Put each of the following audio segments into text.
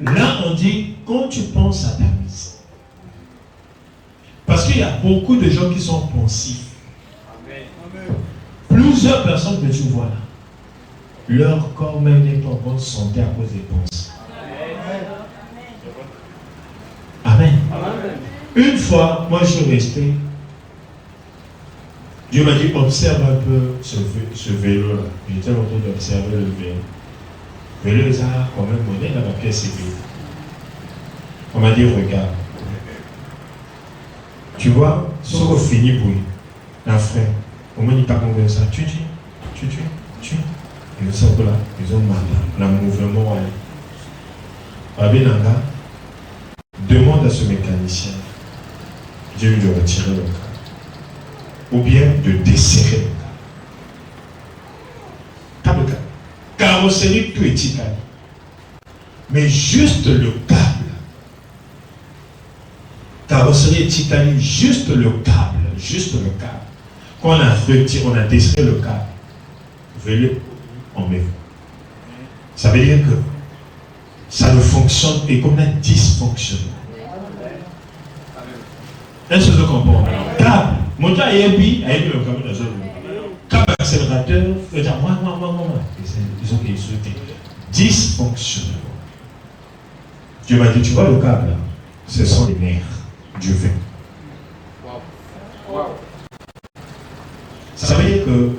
Là, on dit, quand tu penses à ta mise. Parce qu'il y a beaucoup de gens qui sont pensifs. Amen. Plusieurs personnes que tu vois là, leur corps même n'est pas en bonne santé à cause des pensées. Amen. Amen. Une fois, moi je suis resté. Dieu m'a dit, observe un peu ce vélo-là. J'étais en train d'observer le vélo. Le vélo, ça a quand même monnaie dans la pièce civile. On m'a dit, regarde. Tu vois, ce qu'on finit pour un frère. On m'a dit, pas combien ça. Tu. Ils sont là, ils ont mal. Le mouvement, Rabbi Nanga, demande à ce mécanicien, Dieu de retirer le câble. Ou bien de desserrer le câble. Câble. Carrosserie, tout est ticali. Mais juste le câble. Carrosserie est ticali, juste le câble. Juste le câble. Quand on a retiré, on a desserré le câble. Veuillez en met. Ça veut dire que ça ne fonctionne et comme un dysfonctionnement. Est-ce que vous comprenez? Câble. Mon gars a émis le câble dans un câble accélérateur. Il dit moi. Ils ont insulté. Dysfonctionnement. Dieu m'a dit, tu vois le câble là? Ce sont les nerfs du vin. Ça veut dire que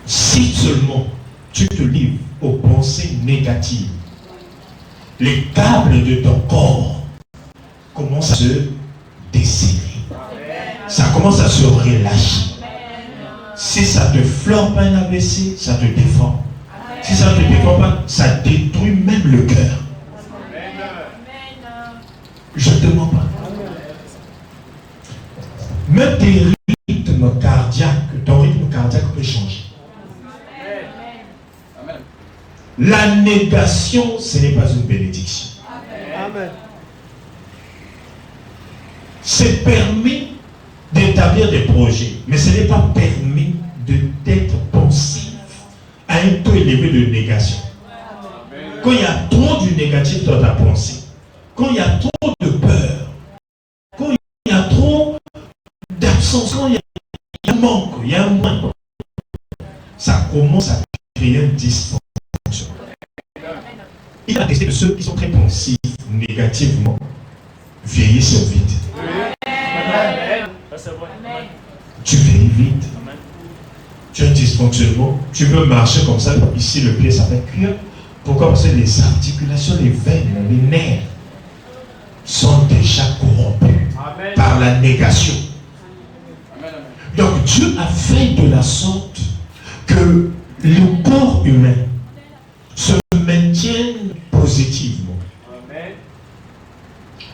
si seulement tu te livres aux pensées négatives, les câbles de ton corps commencent à se desserrer. Ça commence à se relâcher. Si ça te flambe un AVC, ça te défend. Si ça ne te défend pas, ça détruit même le cœur. Je ne te mens pas. Même tes rythmes cardiaques, ton rythme cardiaque peut changer. La négation, ce n'est pas une bénédiction. Amen. C'est permis d'établir des projets, mais ce n'est pas permis d'être pensif à un taux élevé de négation. Quand il y a trop du négatif dans ta pensée, quand il y a trop de peur, quand il y a trop d'absence, quand il y a un manque, il y a un manque, ça commence à créer un dysfonctionnement. Il a testé que ceux qui sont très pensifs négativement vieillissent vite. Tu vieillis vite. Tu as un dysfonctionnement. Tu veux marcher comme ça, ici le pied ça fait cuire. Pourquoi? Parce que les articulations, les veines, les nerfs sont déjà corrompus par la négation. Donc Dieu a fait de la sorte que le corps humain se maintienne positivement.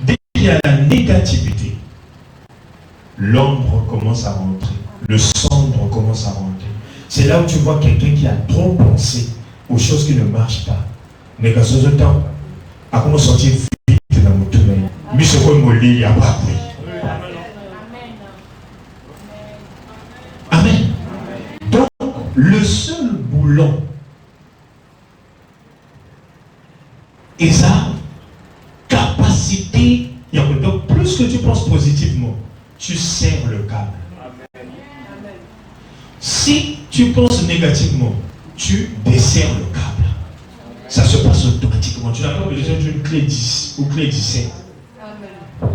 Dès qu'il y a la négativité, l'ombre commence à rentrer, le sombre commence à rentrer. C'est là où tu vois quelqu'un qui a trop pensé aux choses qui ne marchent pas. Négation de temps, à comment sortir vite dans mon tournée. Mais ce qu'on m'a dit, il n'y a pas pris. Amen. Donc, le seul boulon et sa capacité, donc plus que tu penses positivement, tu serres le câble. Amen. Si tu penses négativement, tu desserres le câble. Ça se passe automatiquement. Tu n'as pas besoin d'une clé 10 ou clé 17. Amen.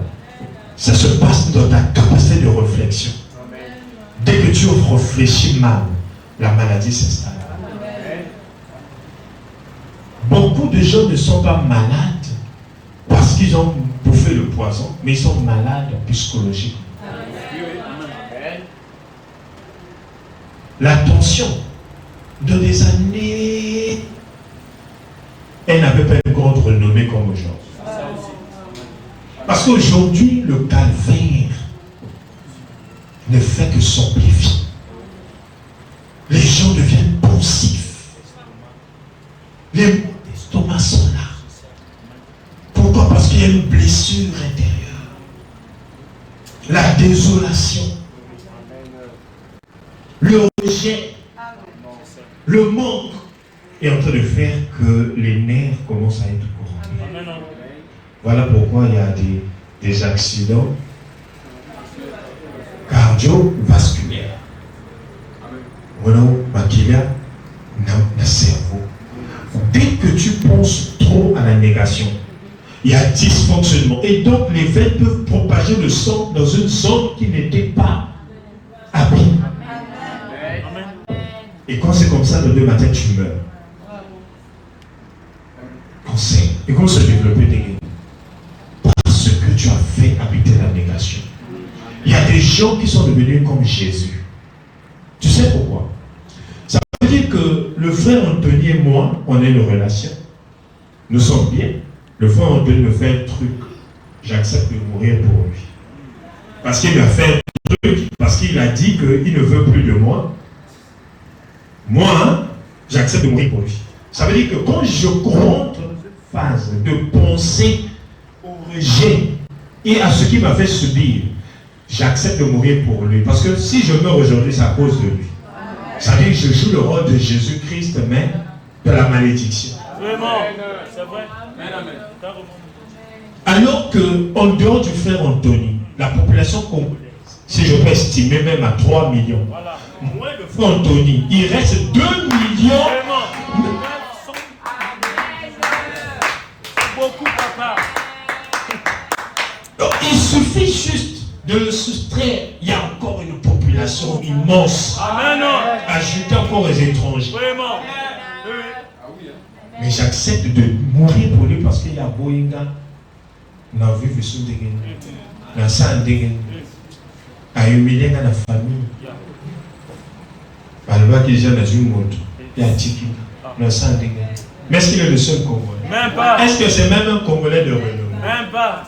Ça se passe dans ta capacité de réflexion. Amen. Dès que tu réfléchis mal, la maladie s'installe. Beaucoup de gens ne sont pas malades parce qu'ils ont bouffé le poison, mais ils sont malades psychologiquement. La tension de des années, elle n'avait pas une grande renommée comme aujourd'hui. Parce qu'aujourd'hui, le calvaire ne fait que s'amplifier. Les gens deviennent pensifs. Les maux d'estomac sont là. Pourquoi? Parce qu'il y a une blessure intérieure. La désolation. Le rejet. Le manque. est en train de faire que les nerfs commencent à être corrompus. Voilà pourquoi il y a des accidents cardiovasculaires. Voilà, maquilla, le cerveau. Dès que tu penses trop à la négation, il y a dysfonctionnement. Et donc les veines peuvent propager le sang dans une zone qui n'était pas habitée. Et quand c'est comme ça, le demain matin, tu meurs. Cancer. Et comment se développer des guerres? Parce que tu as fait habiter la négation. Il y a des gens qui sont devenus comme Jésus. Tu sais pourquoi? Ça veut dire que le frère Anthony et moi, on a une relation. Nous sommes bien. Le frère Anthony me fait un truc. J'accepte de mourir pour lui. Parce qu'il m'a fait un truc, parce qu'il a dit qu'il ne veut plus de moi. Moi, hein, j'accepte de mourir pour lui. Ça veut dire que quand je rentre en phase de pensée au rejet et à ce qu'il m'a fait subir, j'accepte de mourir pour lui. Parce que si je meurs aujourd'hui, c'est à cause de lui. Ça veut dire que je joue le rôle de Jésus-Christ, mais de la malédiction. Vraiment, c'est vrai. Alors qu'en dehors du frère Anthony, la population congolaise, si je peux estimer même à 3 millions, Voilà. moins le frère Anthony, il reste 2 millions. Vraiment. Beaucoup, papa. Donc, il suffit juste de le soustraire. Il y a encore une population immense. Amen. Ajouter encore les étrangers. Vraiment. Mais j'accepte de mourir pour lui parce qu'il y a Boïnga. On a vu Vissou Degen. On a San Degen. A humilié la famille. Alors qu'il y a une moto. Il y a Tiki. On a San Degen. Mais est-ce qu'il est le seul Congolais? Même pas. Est-ce que c'est même un Congolais de renommée? Même pas.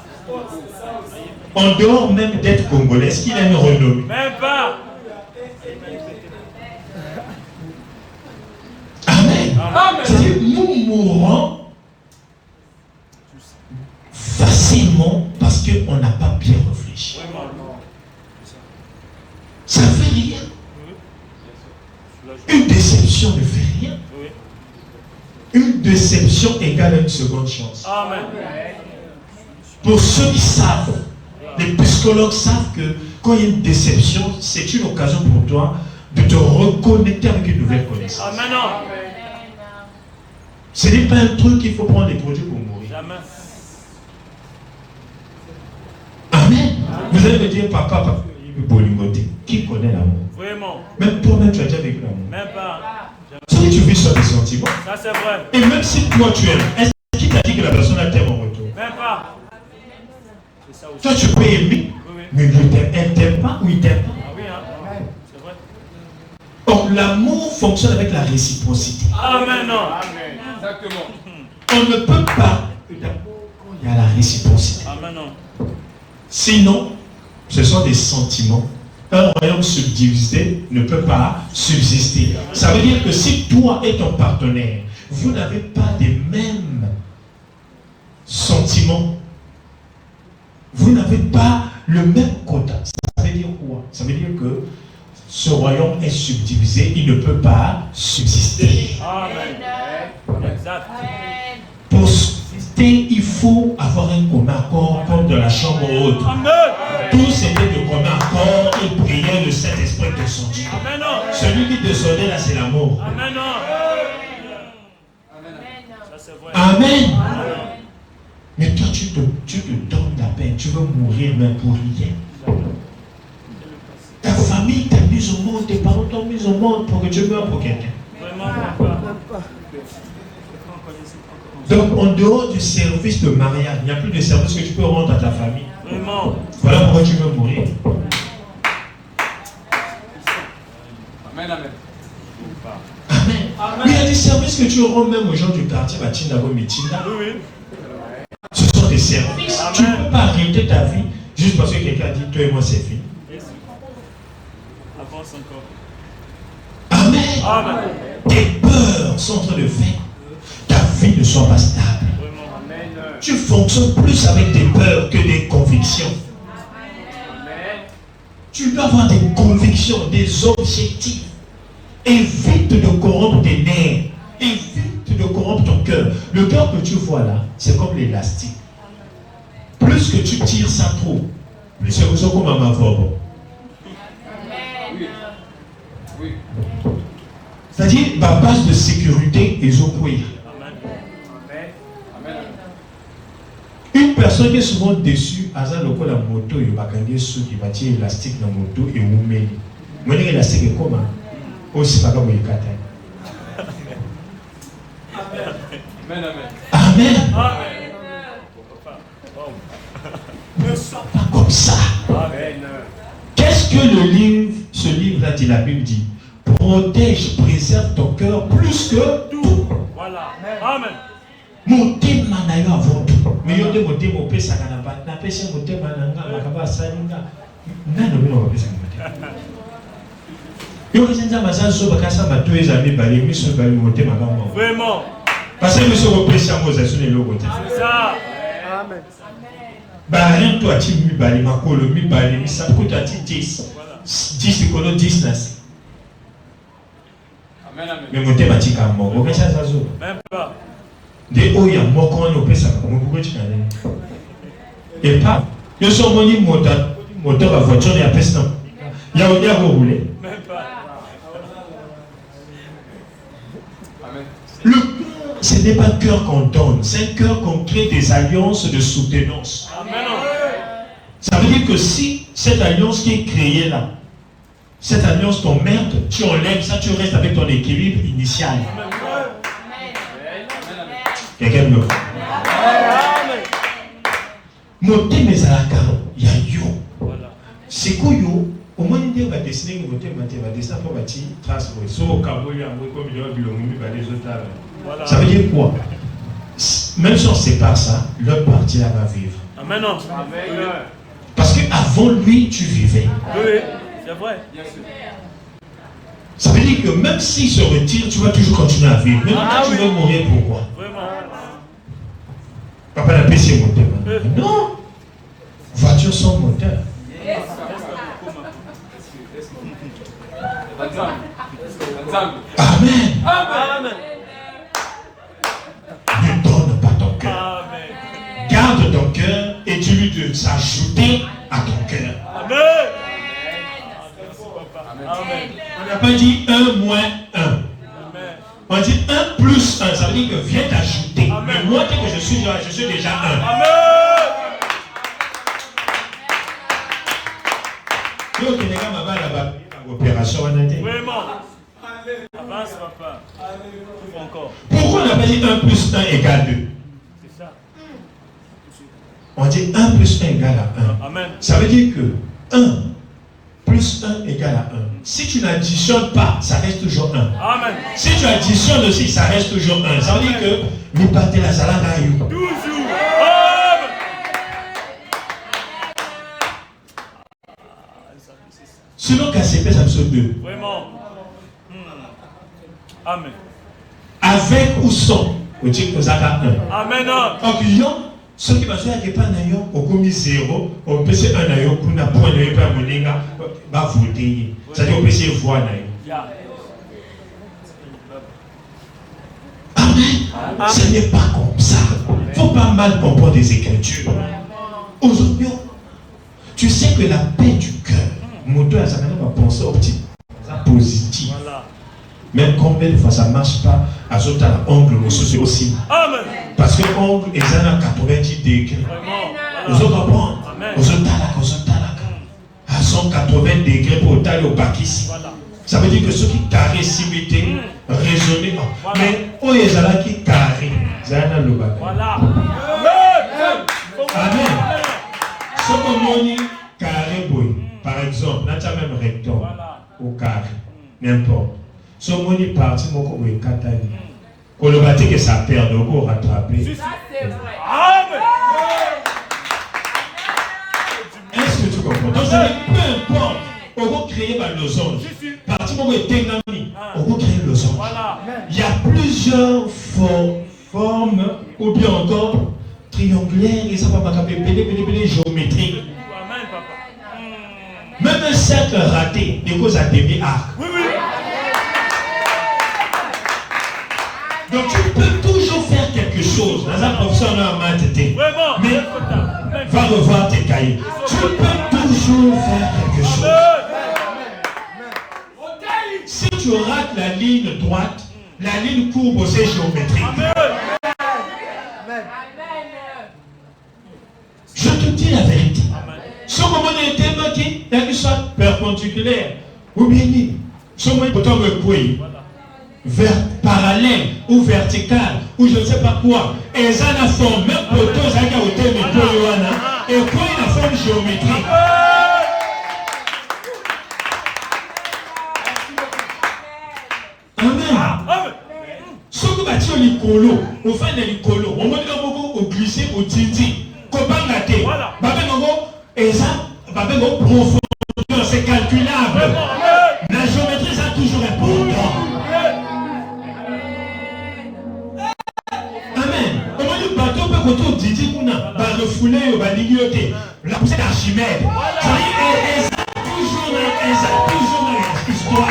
En dehors même d'être Congolais, est-ce qu'il a une renommée? Même pas. Amen. C'est-à-dire, nous mourons facilement parce qu'on n'a pas bien réfléchi. Ça ne fait rien. Une déception ne fait rien. Une déception égale une seconde chance. Amen. Pour ceux qui savent, les psychologues savent que quand il y a une déception, c'est une occasion pour toi de te reconnecter avec une nouvelle connaissance. Amen. Ce n'est pas un truc qu'il faut prendre des produits pour mourir. Jamais. Amen. Vous allez me dire, papa, qui connaît l'amour? Vraiment. Même toi-même, tu as déjà vécu l'amour. Même pas. Si tu vis sur des sentiments, Ça c'est vrai. et même si toi tu aimes, est-ce qu'il t'a dit que la personne a t'aime en retour? Même pas. C'est ça aussi. Toi tu peux aimer, Oui. mais elle t'aime pas ou il t'aime pas. Ah oui, hein. C'est vrai. Or, l'amour fonctionne avec la réciprocité. Amen. Amen. Exactement. On ne peut pas que d'amour quand il y a la réciprocité. Amen. Sinon, ce sont des sentiments. Un royaume subdivisé ne peut pas subsister. Ça veut dire que si toi et ton partenaire, vous n'avez pas les mêmes sentiments, vous n'avez pas le même quota. Ça veut dire quoi? Ça veut dire que ce royaume est subdivisé, il ne peut pas subsister. Amen. Exact. Pour subsister, il faut avoir un commun accord comme de la chambre haute. Amen. Tous étaient de commun accord et priaient, le Saint-Esprit descendit. Amen. Celui qui descendait là, c'est l'amour. Amen. Ça c'est vrai. Amen. Mais toi, tu te donnes la peine, tu veux mourir même pour rien. Ta famille t'a mis au monde, tes parents t'ont mis au monde pour que tu meurs pour quelqu'un. Vraiment pas. Donc, en dehors du service de mariage, il n'y a plus de service que tu peux rendre à ta famille. Vraiment. Voilà pourquoi tu veux mourir. Amen, amen. Amen. Mais il y a des services que tu rends même aux gens du quartier, Mitinda. Oui, oui. Ce sont des services. Amen. Tu ne peux pas arrêter ta vie juste parce que quelqu'un a dit toi et moi c'est fini. Avance encore. Amen. Amen. Tes peurs sont en train de faire que ta vie ne soit pas stable. Vraiment. Amen. Tu fonctionnes plus avec des peurs que des convictions. Amen. Tu dois avoir des convictions, des objectifs. Évite de corrompre tes nerfs évite de corrompre ton cœur. Le cœur que tu vois là, c'est comme l'élastique. Plus que tu tires ça trop, plus c'est comme un mavobo. Oui. C'est-à-dire, ma base de sécurité est au couille. Une personne qui est souvent déçue, à ça, le coup, la moto, il va gagner ceux qui va tirer l'élastique dans la moto et où met. Moi, l'élastique est comment? Aussi, pas comme il est. Amen, amen. Amen. Amen. Ne sois pas comme ça. Amen. Qu'est-ce que le livre, ce livre-là dit, la Bible dit? Protège, préserve ton cœur plus que tout. Voilà. Amen. Mon thème n'a eu avant tout. Mais il y a des mots qui ont ça n'a pas. N'a pas essayé mon thème n'a ça n'a pas ça. Yo kisenza masanso bakasa bato ezami bali miso bali monter makambo. Vraiment. Parce que miso ko pesa moza sur le logo. C'est ça. Amen. Ba rien toi ti mi bali makolo mi bali mi sa ko ta ti 10. 10 ko no 10 nas. Amen, amen. Mais monter batika mo. O kesa zazo. Même pas. De oya moko no pesa mo ko ti kana. Et pas yo so moni moteur à voiture ya pesa. Ya o dia ko rouler. Même pas. Le cœur, ce n'est pas un cœur qu'on donne, c'est un cœur qu'on crée des alliances de soutenance. Amen. Ça veut dire que si cette alliance qui est créée là, cette alliance t'emmerde, tu enlèves ça, tu restes avec ton équilibre initial. Quelqu'un me voit. Monter mes alaka, il y a yo. C'est quoi yo? Au moins, il va dessiner une beauté, il va dessiner pour bâtir trace. Ça veut dire quoi? Même si on sépare ça, l'autre partie là va vivre. Amen. Parce qu'avant lui, tu vivais. Oui, c'est vrai. Ça veut dire que même s'il se retire, tu vas toujours continuer à vivre. Même quand tu veux mourir, pourquoi? Vraiment. Papa n'a pas essayé moteur. Non. Voiture sans moteur. Amen. Amen. Ne donne pas ton cœur. Amen. Garde ton cœur et tu lui de s'ajouter à ton cœur. Amen. Amen. On n'a pas dit 1 moins 1. Amen. On dit 1 plus 1. Ça veut dire que viens t'ajouter. Amen. Mais moi, dès que je suis déjà 1. Amen. Donc, il y a une opération en année. Vraiment. Avance, papa. Ouvre encore. Pourquoi on n'a pas dit 1 plus 1 égale 2? C'est ça. On dit 1 plus 1 égale à 1. Amen. Ça veut dire que 1 plus 1 égale à 1. Si tu n'additionnes pas, ça reste toujours 1. Amen. Si tu additionnes aussi, ça reste toujours 1. Ça veut dire que nous partons la salade. Toujours. Amen. Selon KCP, ça me saute 2. Vraiment. Amen. Avec ou sans, on dit que ça a 1. Amen. Donc, ceux qui pensent qu'il n'y a pas d'ailleurs, on commet 0, on peut se 1 d'ailleurs, pour n'a point de pas monéga, va voter. C'est-à-dire on peut se voir d'ailleurs. Amen. Ce n'est pas comme ça. Il ne faut pas mal comprendre des Écritures. Aujourd'hui, tu sais que la paix du cœur, mon Dieu, ça va penser optique, ça positif. Voilà. Même combien de fois ça ne marche pas, à ce temps, l'ongle, c'est aussi. Amen. Parce que l'ongle est à 90 degrés. Vous Vraiment. comprenez? Vous êtes à 180 degrés pour tailler au Pakistan. Voilà. Ça veut dire que ceux qui carrent si vite, raisonner. Mais où est là qui carré? Zana le bagage. Voilà. Amen. Ce que carré, par exemple, n'a pas même rectangle au carré, n'importe. Ce moni parti, mon co est catalysé. Quand le bâti que ça perd, donc on rattraper. Ça, c'est vrai. Amen. Est-ce que tu comprends? Donc, peu importe, on va créer un losange. Parti, mon est dégagé, on va créer un losange. Voilà. Il y a plusieurs formes, ou bien encore triangulaires, et ça va m'appeler géométrique. Amen, papa. Même un cercle raté, des causes à demi-arc. Oui, oui. Donc tu peux toujours faire quelque chose. Dans un professeur, on a un maths, mais va revoir tes cahiers. Tu peux toujours faire quelque chose. Si tu rates la ligne droite, la ligne courbe, c'est géométrique. Je te dis la vérité. Ce moment était marqué, il y a que soit perpendiculaire ou bien libre. Ce moment pourtant me couille. Parallèle ou vertical ou je ne sais pas quoi. Et ça la forme, même pour toi, ça a été et quoi la forme géométrique. Amen. Ce que va dire l'icolo, au fin de l'icolo, on va dire au glisser au tindi, copain gâté. Et ça, profondeur, c'est calculable. La géométrie, ça toujours important. Amen. Comment le bateau peut qu'on dit qu'on a refoulé au baligioté. La poussée d'Archimède. Ça y est, toujours dans l'histoire.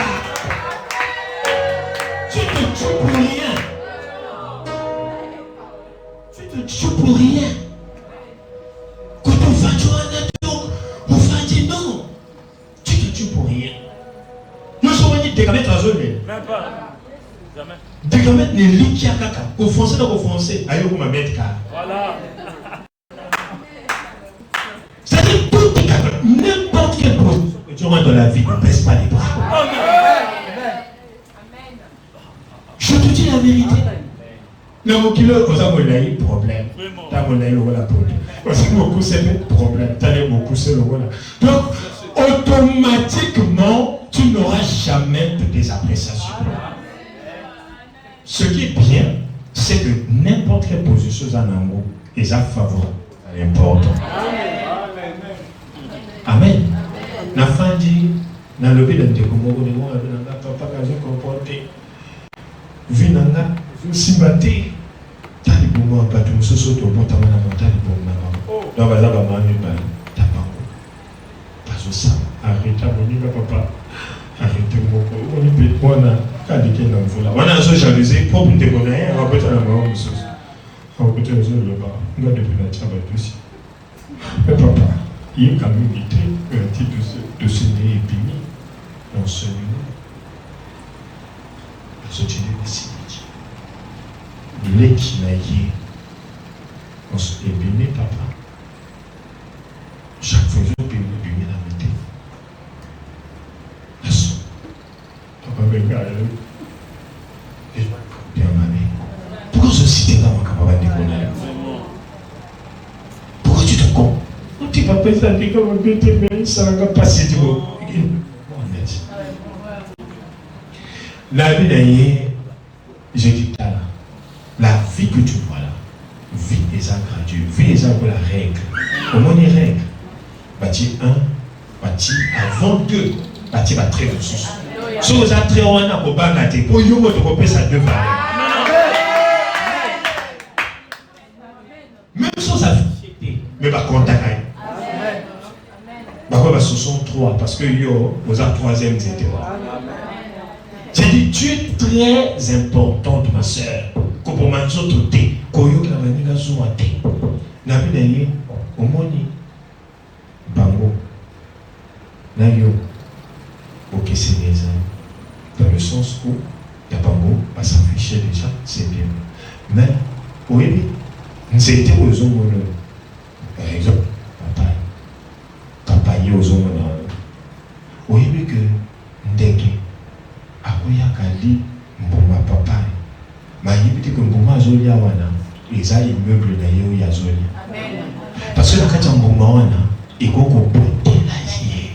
Tu te tues pour rien. Tu te tues pour rien. Quand on va jouer un avion, on va dire non. Tu te tues pour rien. Nous sommes dit décamer ta zone. Même pas. Jamais. Décamer les lits qui a caca. Au français, dans le français. Aïe, on va mettre car. Voilà. C'est-à-dire tout est capable. N'importe quel produit que tu auras dans la vie, ne baisse pas les bras. Je te dis la vérité. Le mot qui le cause un problème. T'as mon aïe, voilà problème. Parce que beaucoup c'est problème. T'as beaucoup c'est le voilà. Donc, automatiquement, tu n'auras jamais de désappréciation. Ce qui est bien, c'est que n'importe quelle position en amour est favorable à l'important. Amen. La fin dit, dans le but de papa qui a comporté, vinanga, simbaté, t'as les moments pas tout ce saut au bon temps, t'as les moments. Donc, vas-y, t'as pas parce que ça, arrête à mon papa, arrêtez mon corps, on est peut-être on a qualité dans le là. On a un seul jalousie, pour nous déconner, on va peut-être la maman, on va peut-être le bas, on va depuis la table aussi. Mais papa, il y a quand même une titre de ce nez épini dans ce lieu. Ce qui est décidé. Il est qui n'a yé. On se épini, papa. Chaque fois que je peux épini la mété. Papa me regarde. Et bien mané. Pourquoi je cite là, mon capable de déconner? Pourquoi tu te comptes? Tu vas pas ça dit comme un bébé, mais ça va passer du haut. La vie d'ailleurs, je dis là, la vie que tu vois là, vie est graduée, vie est la règle. Comment les règles? Bâti 1, bâti avant 2, bâti va très ressources. Si vous êtes très loin, vous pas gâter. Pour vous, vous coupez ça deux valeurs. Même si ça fait, mais pas contact. Ce sont 3 parce que vous avez 3e, etc. J'ai dit, tu es très importante, ma soeur. Pour ma soeur, tu koyo la maniga souate. Nabi d'ailleurs, au moni, bango, nayo, ok, c'est des dans le sens où la bango va s'afficher déjà, c'est bien. Mais, oui, c'était aux hommes, par exemple, papa y aux hommes. Oui, mais que ndeke, akoya kali, mboma papa. Ma yibiti que mboma zolia wana, les a immeubles na yo ya zolia. Parce que la kati mboma wana, iko ko bote la yé.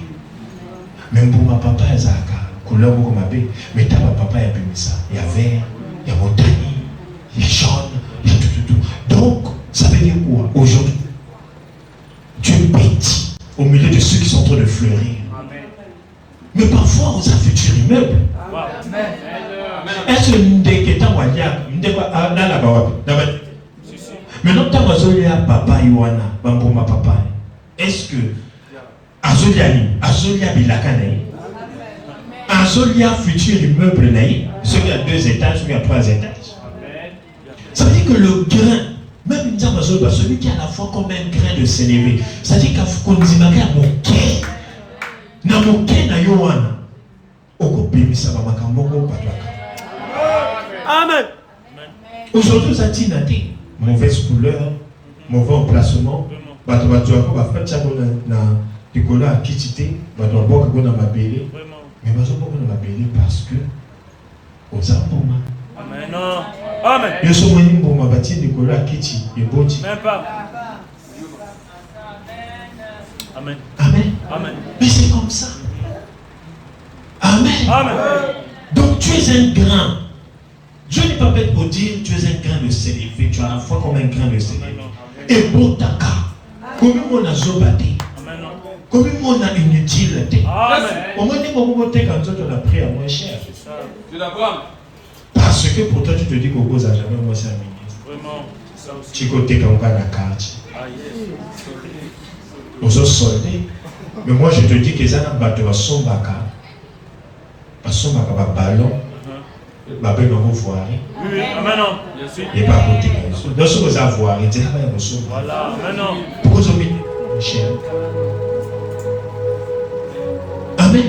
Mais mboma papa ya zaka, couleur comme abe, mais taba papa ya bimisa, ya vert, ya montagne, ya jaune, ya tout. Donc, ça veut dire quoi? Aujourd'hui, tu es petit au milieu de ceux qui sont en train de fleurir. Mais parfois, on a fait du immeuble. Est-ce que ndeke tawalia ndekwa na la bawa mais non tawazolia papa iwana bamboma papa est-ce que azolia bilaka naï azolia futur immeuble naï celui à 2 étages celui à 3 étages que le grain, même une celui qui a la foi comme un grain de sénévé, c'est-à-dire qu'on dit à mon cœur, na mon cœur na yoana, Amen. Aujourd'hui, ça dit mauvaise couleur, mauvais emplacement. Mais parce que aux Amen. Amen. Même pas. Amen. Amen. Amen. Mais c'est comme ça. Amen. Amen. Donc tu es un grain. Dieu n'est pas bête pour dire tu es un grain de sénévé. Tu as la foi comme un grain de sénévé. Et pour ta cas, comme on a zobati, comme on a inutilité. Au moins, on a pris à moins cher. Tu l'apprends. Parce que pour toi, tu te dis qu'au beau, ça jamais moi c'est un ministre. Vraiment, c'est ça aussi. Tu côté comme pas la carte. Aux autres soldats. Mais moi, je te dis que ça n'a pas de son baka. Parce que son ballon. Babé dans vos voiries. Oui, amen. Il n'est pas côté. Dans ce que vous avez voiries, il n'y a pas de son. Voilà, amen. Pourquoi vous avez mis cher? Amen.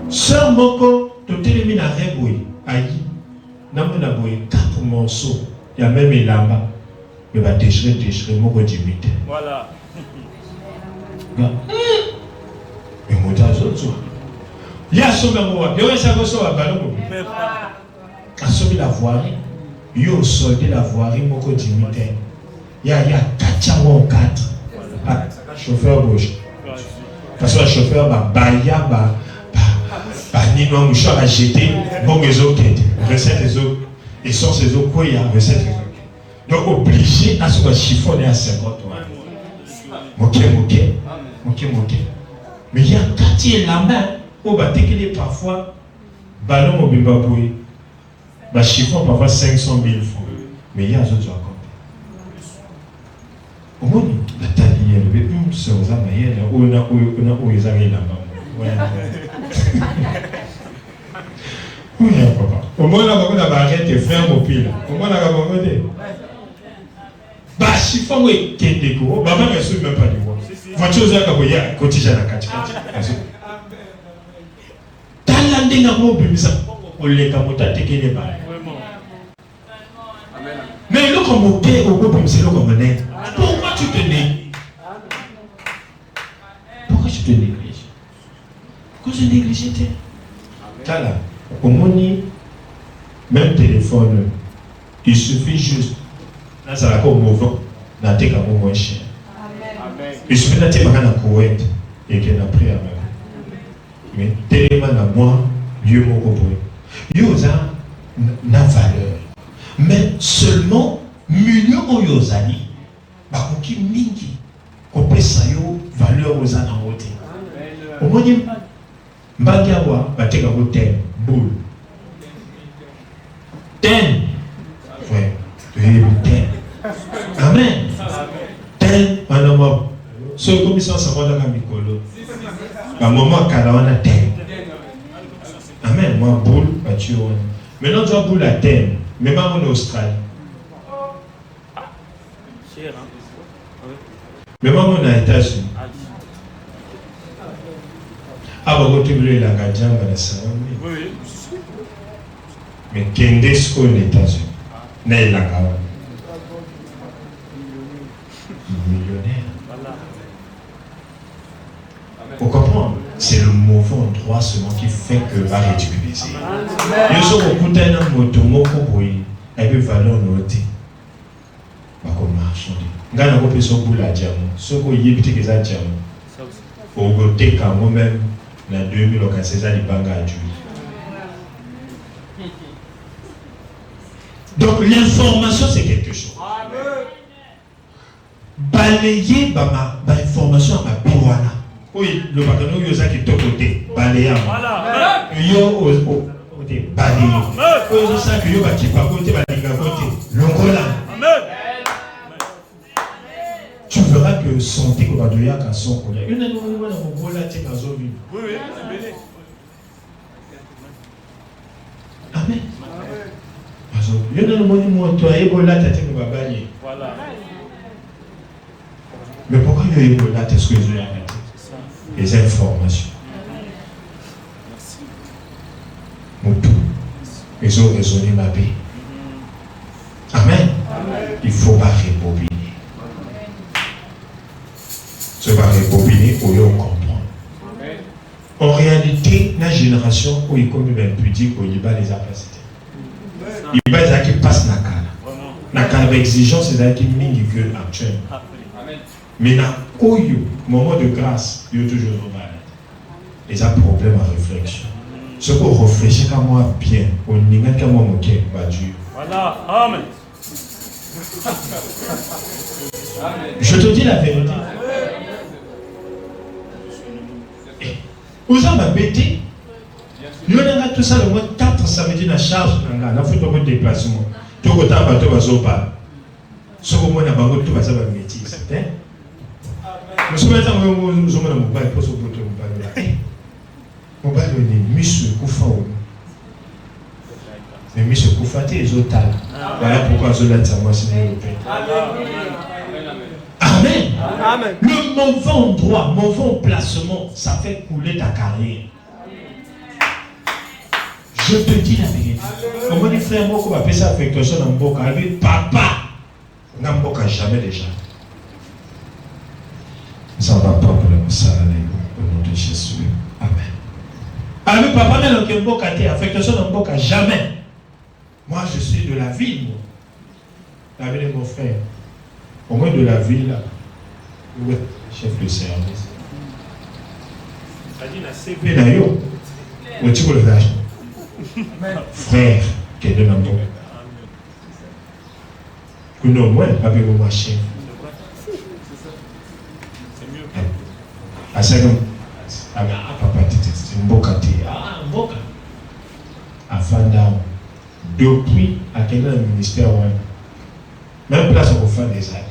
Sœur Moko, tu t'es mis à Reboui. Aïe. Namuna Boui, 4 morceaux. Il y a même là-bas. Mais va déchirer, Moko d'imiter. Voilà. Mais moi, t'as autre. Il y a son mémoire. Il y a un savoir sur la ballon. A sauvé la voirie. Il y a soldé la voirie. Moko d'imiter. Il y a 4 ou 4. Chauffeur gauche. Parce que le chauffeur va baya, Nino Moucha va jeter, bon les autres, recette les autres, et sans ces autres, quoi il y a recette les autres. Donc obligé à ce qu'on chiffonne à 50 ans. Moqué. Mais il y a 4 la main, où va t'écrire parfois, ballon au bimbaboué, bah chiffon parfois 500 000 francs. Mais il y a d'autres à compter. Au moins, la taille, c'est aux amayens, on a les amis là-bas. Oui, papa. Au moins, on a arrêté de faire mon pile. Au moins, on a arrêté. Bah, chiffon, oui, qui est déco. Maman, elle ne suit même pas du bois. Voiture, vous avez un quotidien à 4. Talandé n'a pas oublié ça. On les camota teke les balles. Mais le comme au gay, au groupe, c'est le comme net. Pourquoi tu te négliges? Pourquoi tu te négliges? Pourquoi tu négliges? Tala, au moni, même téléphone, il suffit juste. Là, ça va comme mauvais. N'a été qu'à moins cher. Il suffit d'être à Koweït et qu'il a pris à même. Mais tellement à moi, Dieu m'a compris. Yosa n'a valeur. Mais seulement, millions de yosali, bah, on qui mingi, qu'on peut sayo valeur aux anamotes. Au moins, Mbagawa, bah, t'es comme ten, boule. Ten. Ouais, ten. Amen. Ten, madame. Ce commission, ça va dans la micolo. À moment, quand on a ten. Amen. Moi, boule, bah, tu vois. Maintenant, tu as boule à ten. Même en Australie. Cher, hein? Même en États-Unis. Ah, bah, vous voulez la gardien, bah, ça va. Oui. Mais Kendesko aux États-Unis. N'est la gardien. Millionnaire. Voilà. Vous comprenez? C'est le mauvais endroit seulement qui fait que va ridiculiser. Yo so okuta na moto moko boyi, ebe valeur noté. Ba ko marchande. Ngana ko peso bula diamant. Soko yebite ke za diamant. Au côté quand moi-même na 2000 au Kanseza libanga a Dieu. Donc l'information c'est quelque chose. Balayer ma information à ma piwana. Oui, le bacano yosa qui est au côté, balayant. Voilà. Yo au côté, balayant. Yo ça que yo qui pas côté, balayant côté. Longola. Amen. Tu verras que santé qu'on va donner à son collègue. Une année où on va Longola, tu es dans une ville. Oui, c'est béni. Amen. Il y a un moment où tu as Ebola, tu as été Voilà. mais pourquoi il y a Ebola, est-ce que je vais arrêter les informations? Moutou. Ils ont raisonné ma vie. Amen. Il faut pas rebobiner. Ce va rebobiner pour y comprendre. En réalité, la génération où il comme même pudique, où il va les capacités. Il va les qui passe na kala. Na kala exigence, c'est qui mingi que actuellement. Mais na koyo, moment de grâce, il y a toujours nos malades. Les a problème à réflexion. Ce qu'on réfléchit qu'à moi bien, on n'y a qu'à moi mon cœur, bah Dieu. Voilà. Amen. Je te dis la vérité. Vous avez bêté. Nous avons tout ça le mois 4 samedi na charge na faut pas déplacement. Tout le temps bateau va zopa. Ce que moi na bango tout va ça va métis. Nous sommes maintenant nous sommes dans mon bail pour ce boulot mon bail. Mon bail est monsieur Koufao. Mais monsieur Koufate est zotal. Voilà pourquoi Zola ça moi c'est européen. Amen. Amen. Le mauvais endroit, mauvais placement, ça fait couler ta carrière. Je te dis la vérité. Comment les frères, moi, qu'on va faire ça affectation dans Mboka, avec papa, dans Mboka jamais déjà. Ça va pas pour le salut au nom de Jésus. Amen. Avec papa, mais dans Mboka, affectation dans Mboka, jamais. Moi, je suis de la ville, moi. La ville de mon frère. Au moins de la ville, où est le chef de service? Ça dit la CV. Mais d'ailleurs, où est-ce que le village? Frère, qui est de l'endroit. Que non, moi, avec mon chef. C'est mieux. À ça, papa, c'est un beau quartier. Ah, un beau quartier. À Fandao. Depuis, à quel ministère, même place au fin des aides.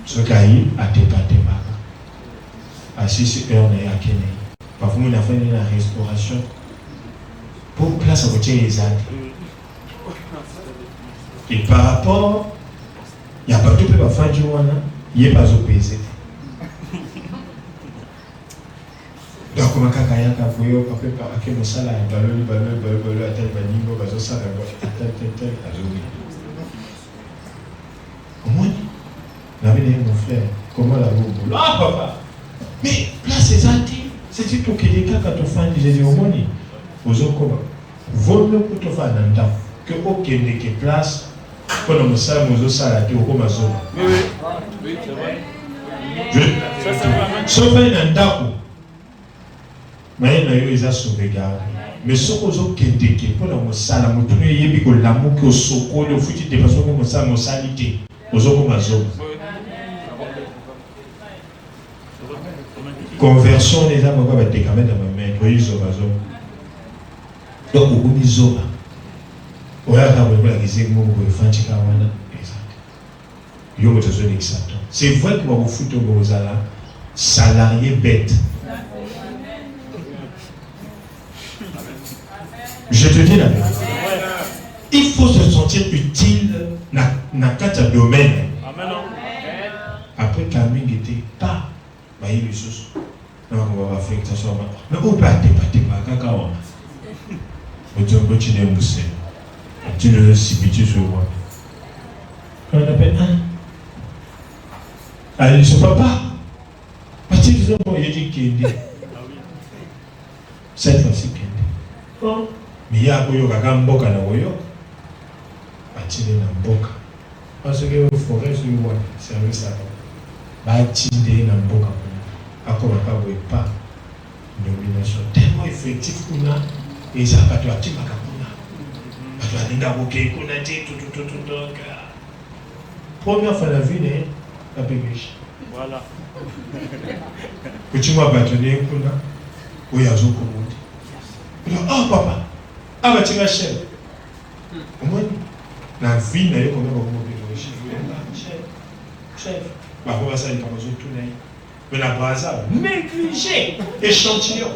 Ce cahier a débattu à 6 heures à Kenya. Parfois, on a fait une restauration pour place à côté des aides. Et par rapport, il n'y a pas tout le faire du monde, il n'y a pas au PC. Donc, comment Kakaya Kapuyo, Papa, Papa, Mosala, Baloli, à tel Baningo, Bazo Sala, à tel, Comment la vie de mon frère, comment la roue? Ah, papa! Mais là, c'est anti. C'est tout que les gars, quand on fait des cérémonies, aux autres, vaut mieux que tu fasses un temps que aucun des places, quand on me sert, aux autres salades, au Comazo. Oui, c'est vrai. Sauf un temps. Mais il y a sauvegarde. Mais ce que vous avez dit, pour le salle, vous avez dit que l'amour que vous avez dit, vous avez dit que vous avez dit, vous avez dit. Conversion des âmes, on va te camer dans ma main. Donc, vous avez dit, vous avez dit, c'est vrai que vous foutez vos salariés bêtes. Je te dis la vérité. Il faut se sentir utile dans quatre domaines. Après, Camille était pas. Il est sous. Non, on va faire ça. Mais on peut pas cacao. On peut continuer à mousser. Tu ne le sais sur moi. On appelle un. Allez, ce papa. Parce qu'ils ont dit qu'il est. Cette fois-ci qu'il est. Mais il y a un peu de mboka na woyo. Batile na mboka. Parce que le forêt sur le wall, c'est un ça. Batile na mboka. Ako pas nomination tellement effectif qu'on a et ça va te attirer ma capona. Parce que l'inda boké qu'on a dit tout. Première fois la vie n'est la péniche. Voilà. Que tu m'as battu qu'on a. Oui, à Zoko. Oh papa. Ah bah tu vas chef. Au moins, la vie n'a pas de chef. Bah on va ça il pas besoin de tout naïf. Mais la base négligé échantillon.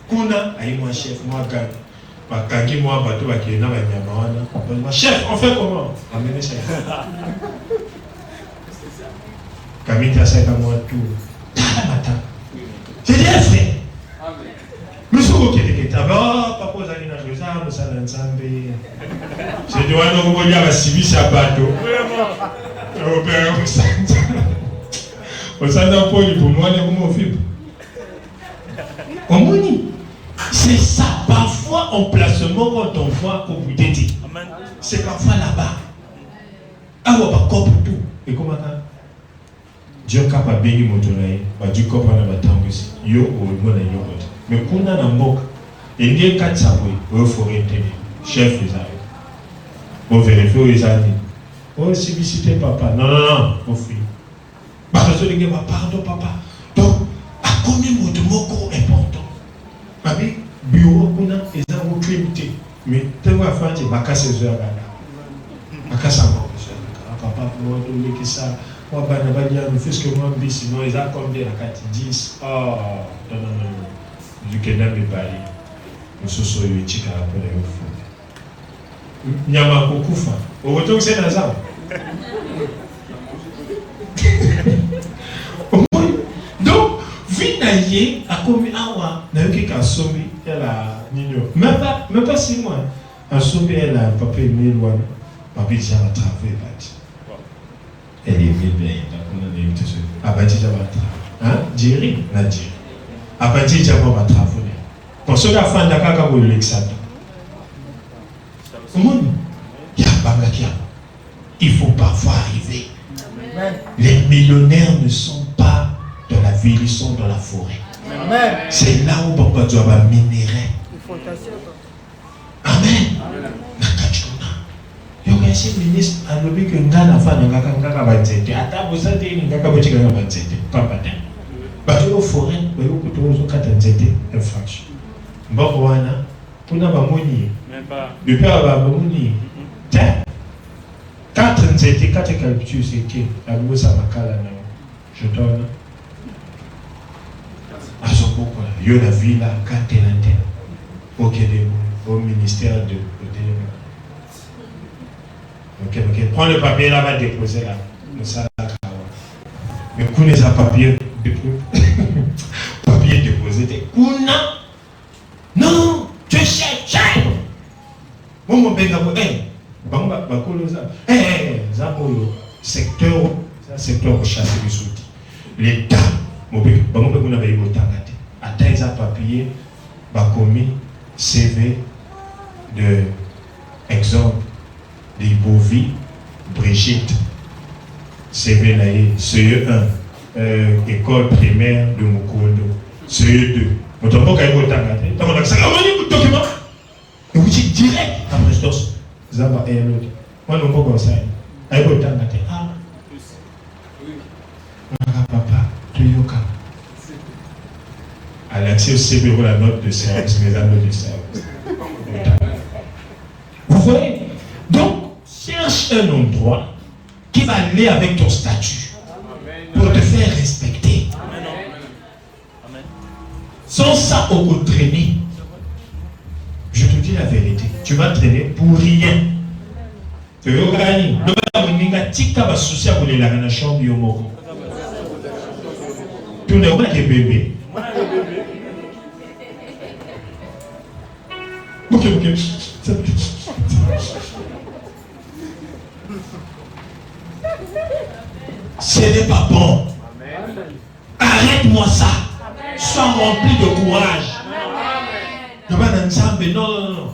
Qu'on a, aïe moi chef, moi gagne. Bakangi moi bateau bakena ba nyama chef, on fait comment? Amenez ça. Kamita ça comme moi tout. C'est bien frère. Mais ce que tu dis, papa zali na josa musala nzambe. C'est de wana ko bonya ba service à bateau. Au père au sanda poli pour moi ne comment vivre. C'est ça. Parfois, en placement, quand on voit au bout des dits, c'est parfois là-bas. Ah, on va pour tout. Et comment ça? Dieu est capable de bénir mon tonnerre. Dieu est capable de battre. Yo, au monde, yo. Mais quand on a un moque, il y a 4 sabouilles. Il faut rentrer. Chef, les amis. On vérifie les amis. Oh, c'est visiter papa. Non, non, non. On fait. Pardon, papa. Donc, à combien de mots important? Abi, bureau, on a des gens qui ont été. Mais, tu vois, Fanti, ma casse est heures là. Ma casse est papa, pour moi, tout ça. Moi, je fais ce que moi, je dis, sinon, ils ont combien la carte 10. Oh, non, non, non. Du Kenya, mais pas aller. Nous sommes sur le tika après le fond. Nyama Kokufa. Au retour, c'est dans ça. Donc, Vinaye a commis awa na yoki ka sombi elle a nino. Même pas 6 mois. A sombi elle a papa Emile wana. Papa déjà va travailler bati. Elle est bien on a dit ça. Abati déjà va travailler. Hein? Jerry na Jerry. Abati déjà va travailler. Pour ceux qui a fait la kaka pour l'examen. Il faut parfois arriver. Les millionnaires ne sont pas dans la ville, ils sont dans la forêt. C'est là où Papa Dieu va minérer. Amen. Il y a un ministre a dit que Ngana fa ngaka banzete. Ata bosate ni ngaka bochika banzete. Papa ta. Ba to forêt, ba yo ko to zo kata nzete infraction. Mboko wana puna ba moni. Même pas. Depuis ba moni. Tiens. 4 nzete 4 eucalyptus c'est qui abusa makala na je donne à son pourquoi yo la ville à Cantelante au ministère de ok prends le papier là va déposer là mais kuna za papier papier déposé kuna non tu cherches mon benga secteur chasse les outils. L'État, atteint un papier, commis CV de exemple de Bovi, Brigitte, CV naïe, CE1, école primaire de Mukondo, CE2. Vous avez un document, et vous dites direct à Prestos. Zaba et l'autre. Moi, je ne peux pas ça. Ah, papa, tu es au cas. À l'accès au CV, la note de service, les anneaux de service. Vous voyez? Donc, cherche un endroit qui va aller avec ton statut pour te faire respecter. Sans ça, on va traîner. Je te dis la vérité, tu vas traîner pour rien. Tu veux gagner. Tu n'es pas des bébés. Ok. Ce n'est pas bon. Arrête-moi ça. Sois rempli de courage. Non, non, non.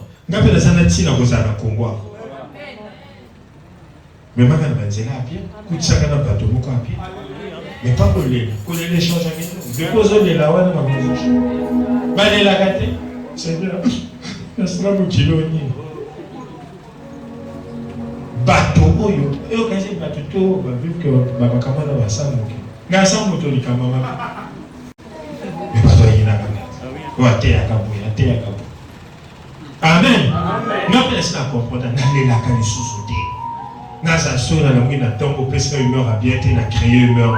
Mais ma mère dit à pied, coup de sac à bateau, beaucoup à pied. Mais pas pour les change à maison. Dépose les la ouane, ma maison. Bah, les la gâter. C'est bien. C'est là mon kilo. Bateau, et au cas où bateau, vu que ma camarade va s'amuquer. Garçon, moto, les camarades. Mais pas toi, il y a la gâte. Ou à terre à cabouille, à terre à cabouille. Amen. Nous laissons la comprendre dans la canne sous-sauté. Nous avons dit que tombe au pesca humeur a bien été créé humeur.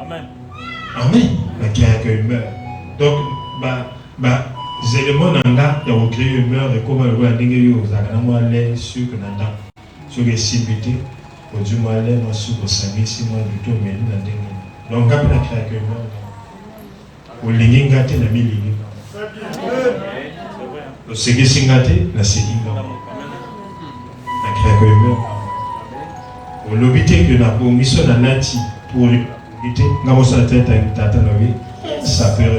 Amen. Amen. La créé humeur. Donc, les éléments n'anga il y a recréé humeur et comme le voit dingue yo zakana moi aller sur que nanda sur les civités au du moi aller moi sur au service moi du tout mais na dingue donc après la création humeur au linga te na milingi au segi singate na seginga na création humeur au lobité que na pour mission na nati pour lobité ngamo sa tête à tata novi ça fait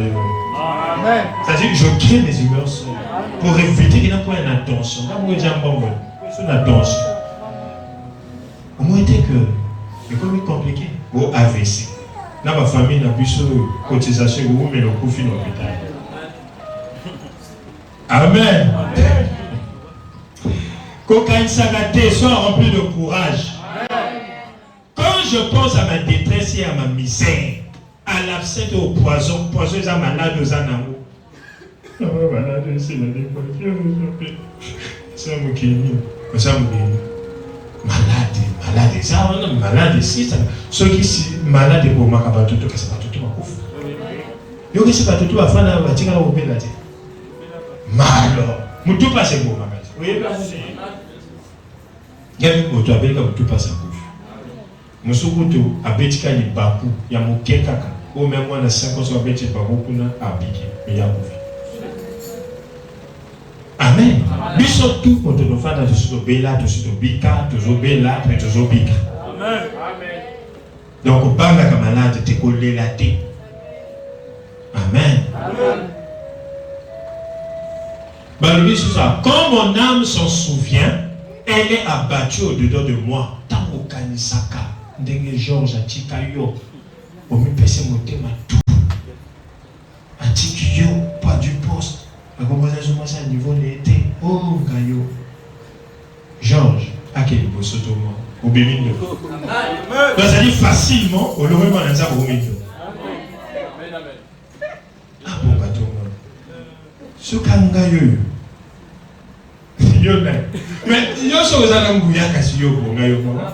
c'est-à-dire je crée mes humeurs pour éviter qu'il n'y ait pas une attention. Quand vous dites c'est une attention. Au moins que l'économie est compliquée. Ou AVC. Dans ma famille, on a plus de cotisation mais le coût fin l'hôpital. Amen. Cocaïne sagaté, sois rempli de courage. Quand je pense à ma détresse et à ma misère, à l'absence au poison, poison est malade aux anamos. Malade, c'est la dépression. C'est un mouquini. C'est un mouquini. Malade, ça, on est malade ici. Ceux qui sont malades pour ma cabato, que c'est pas tout ma couffe. Yo que c'est pas tout ma fan, on va tirer au bel. Malo. Moutou passe pour ma case. Oui, il y a une moto avec un tout passe à couffe. Moussoukoutou, à Betika, il bakou, il y a mon kekaka. Ou même moi, dans 5 ans, sur Betika, il y a un piqué. Il y a un couffe. Amen. Nous sommes tous contre nos femmes, tous nos bélas, tous nos bika, tous nos bélas, tous nos bika. Amen. Donc, on parle comme malade, tu collé la tête. Amen. Amen. Quand mon âme s'en souvient, elle est abattue au-dedans de moi. Tant au kanisaka, ndenge Georges a tikayo, au mieux pèse mon thème à tout. A tikayo, pas du poste. La conversation commence à niveau l'été. Oh, Gayo. Georges, à quel niveau sauto moi au bémine. Donc, ça dit facilement, au loré mananza au bémine. Ah, bon, bateau, moi. Ce kangayo. Mais, yo, so, vous allez m'bouiller à Cassio, bon, Gayo, moi.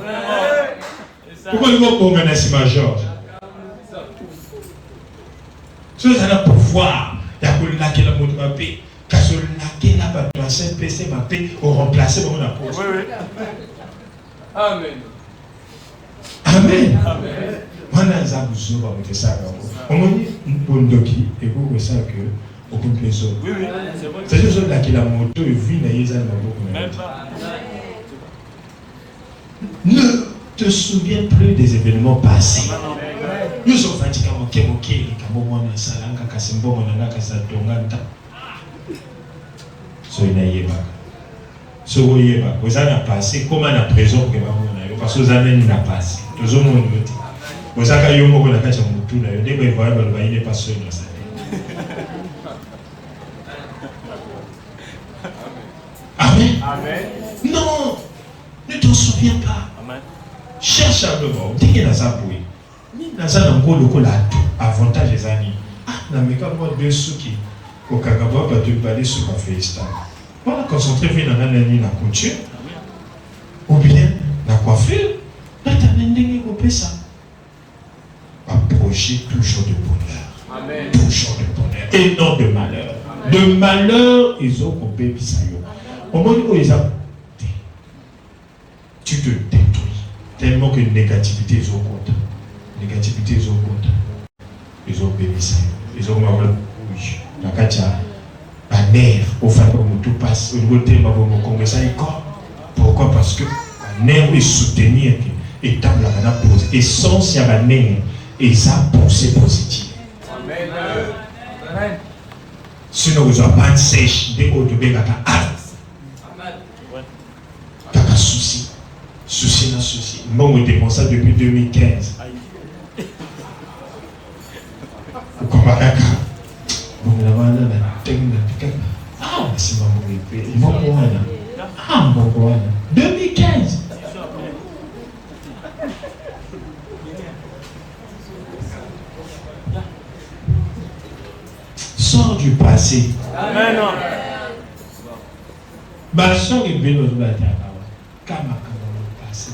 Pourquoi il va pour Ganasima Georges? Ce vous allez pouvoir. Il y a que là qui la moto ma paix. Car ce là qui la bateau à CPC ma paix au remplacer pour la pause. Oui. Amen. Amen. On a un abusé pour mettre ça. On m'a dit une bonne doki et pour que ça que aucun personne. Oui. C'est juste là qui la moto et vit na yeza na beaucoup. Ne te souviens plus des événements passés. Nous sommes fatigués à moquer, comme on a salanga, kasimbo, on a kasatonga. Soyez vous avez passé comme à présent que vous parce que vous avez une passé. Tous les monde vous avez eu un peu de tout là. Dès que vous voyez, il n'est pas seul dans sa vie. Amen. Non, ne t'en souviens pas. Amen. Cherche à le voir. Dès qu'il y a ça pour dans un endroit le avantage des amis. Ah, n'a mais quand moi deux sous qui au Kagaba va te balayer sur ma FaceTime. Voilà, concentrer sur la couture, ou bien la coiffure, là tu as un ça. Approchez toujours de bonheur. Amen. Toujours de bonheur. Et non de malheur. Amen. De malheur, ils ont coupé ça. Au moment où ils ont tu te détruis. Tellement que négativité, ils ont compte. Négativité, ils ont compte. Ils ont béni ça. Ils ont marre rouge. La katia. Un nerf au fait que tout passe au niveau de mon congrès ça pourquoi parce que un nerf est soutenir et table la pose essence il y a un nerf et ça pensée positive. Amen. Sinon vous avez pas de sèche dès que vous avez un souci na souci moi on était comme ça depuis 2015 comment bon la voilà la technique ah c'est ma mauvaise bon voilà ah bon voilà 2015 sors du passé. Amen. Bachon est bien au bâtard. Kama le passé.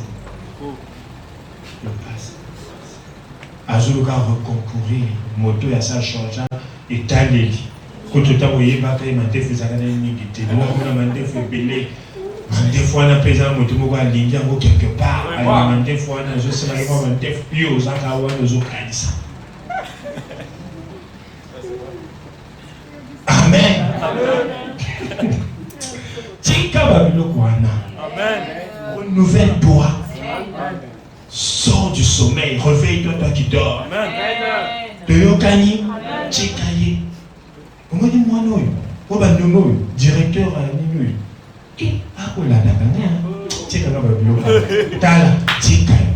Le passé. Azuluka reconcourir, moto ya sa change et talé. Quand tu as envoyé, tu as fait ça, tu as fait des fois, on a pesé un moto, on a ligné quelque part. Des fois, on a juste Amen. Une nouvelle toi. Sors du sommeil, réveille-toi, toi qui dors. De Yokani, Tchikaye. Comment dit moi non? Comment dit directeur à Ninoui? Qui a quoi la dagana? Tchikaye va Tala, Tchikaye.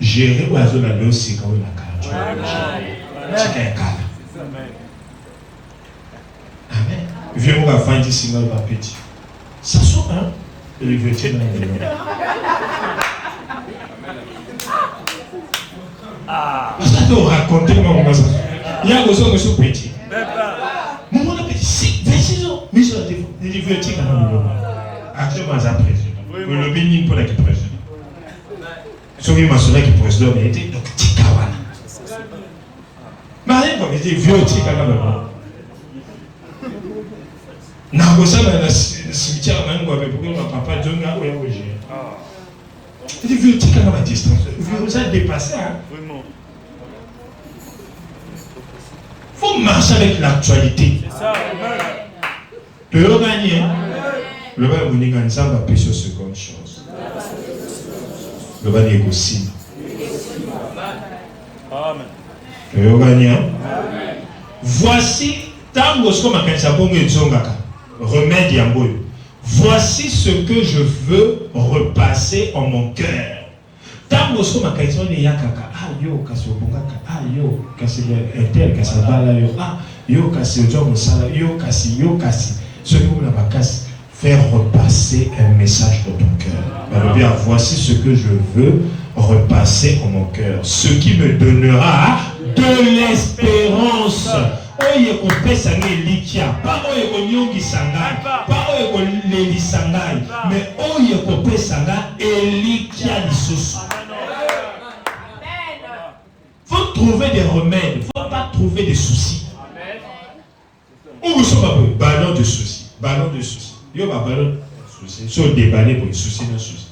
Gérer oiseau la losi quand on a Tchikaye Kala. Amen. Viens voir fin du single va petit. Ça sort hein? Et le vieux tient dans le nom. Parce que tu racontes moi ça. Il y a besoin de ce petit. Mon petit, 26 ans, mais sur la défense. Il veut dire dans le nom. Actuellement, ça président. Le bénin pour la qui président. Celui qui m'a qui président, il était donc Tikawana. Mais rien comme il dit vieux Tikawana. Nagosa dans le cimetière, on a papa Djonga ou Yawéji. Il dit vieux Tikawana à distance. Vous avez dépassé, hein? Il faut marcher avec l'actualité. C'est ça, Le gagner, le va vous dire ça va payer sur seconde chose. Le va négocier. Amen. Le gagner. Voici, tango ce qu'on appelle ça bon remède yamboyo. Voici ce que je veux repasser en mon cœur. Tango ce qu'on appelle ça yakaka. Ah yo kasi obongaka. Ah yo kasi etel kasi bala yo. Ah yo kasi ojo sala yo kasi ce que vous n'avez qu'à faire repasser un message dans ton cœur. Alors bien, voici ce que je veux repasser en mon cœur. Ce qui me donnera de l'espérance. Oye ko pesa ngelikia, pas oye ko nyongi sangai, pas oye ko leli sangai, mais oye ko pesa nga elikia lisusu. Faut trouver des remèdes, faut pas trouver des soucis. Où vous sommes ballon de soucis, ballon de soucis. Yo ba ballon de soucis, sur déballé pour les soucis non soucis.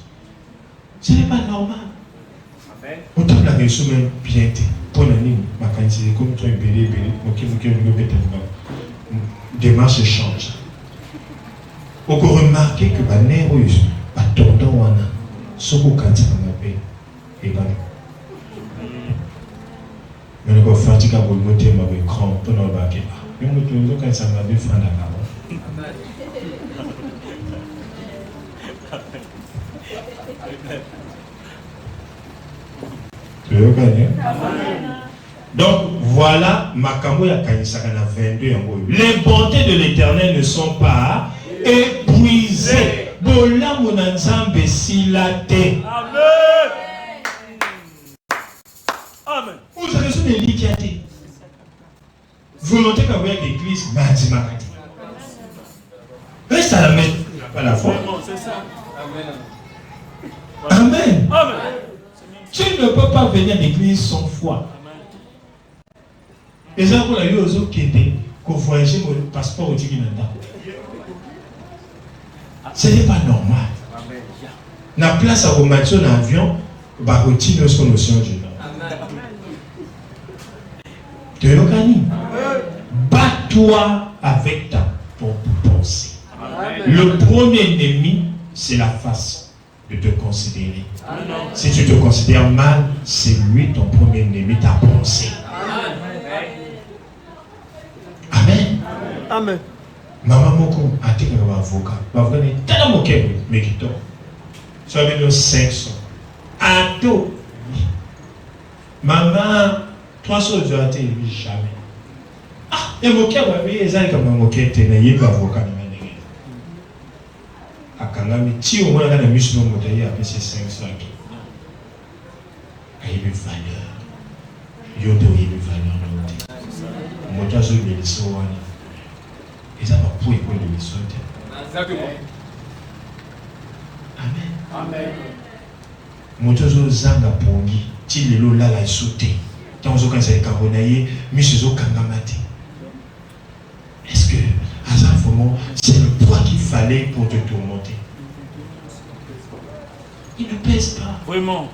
Ce n'est pas normal. Autant la question même bien été. Pour l'année, ma quantité comme toi belé, démarche change. On peut remarquer que ma nerveuse, ma tonton wana, ce qu'on quantité ma paix, et ben. Mais on va fatiguer pour monter ma grand pour nous baquer. Mais on peut quand ça m'a bien fait d'accord. Donc voilà Makambo ya Kanisaka na 22 yango. Les bontés de l'Éternel ne sont pas épuisées. Bola monanzambe silate. Amen. Amen. Vous avez raison de l'Ikiate. Volonté qu'avec l'église, Madi Makati. Reste à la main, pas la foi. C'est ça. Amen. Amen. Tu ne peux pas venir à l'église sans foi. Et ça, pour la vie aux autres qui étaient, qu'on voyageait mon passeport au Tiginanda. Ce n'est pas normal. La place à remettre dans l'avion, bah, routine, lorsqu'on est au Sion Général. Tu es l'occasion. Bats-toi avec ton pensée. Le premier ennemi, c'est la face de te considérer. Si tu te considères mal, c'est lui ton premier ennemi, ta pensée. Amen. Amen. Maman moko a été un avocat. L'avocat n'est tellement moqué, mais qui tombe. Ça veut dire 500. Ato. Maman, 300 de a été jamais. Ah, et moqué, oui, ils ont comme un moqué, il y a un avocat. Akangami, si au moins la mission de montagne a passé 500 qui a eu une valeur. Il y a eu une valeur dans le temps. Montage de l'émission, et ça va pour écouter l'émission. Amen. Montage de Zanga Pongi, Tilelo Lala sauté. Tant que c'est carbonaye, Michel Kangamati. Est-ce que, à ce moment, c'est le poids qu'il fallait pour te tourmenter? Il ne pèse pas. Vraiment.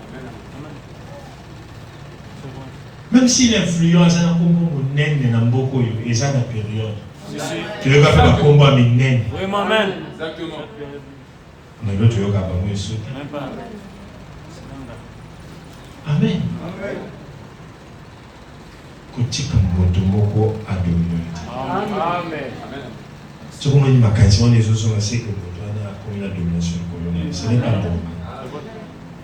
Même si l'influence est un peu naine dans beaucoup et ça la période. Tu veux faire un combat avec naine. Vraiment, amen. Exactement. Mais l'autre, tu veux faire un peu. Même pas. Amen. Kuti Kamotomoko a dominé. Amen. Ce qu'on m'a dit, ma question, les autres sont assez que Motoana a commis la domination coloniale. Ce n'est pas normal.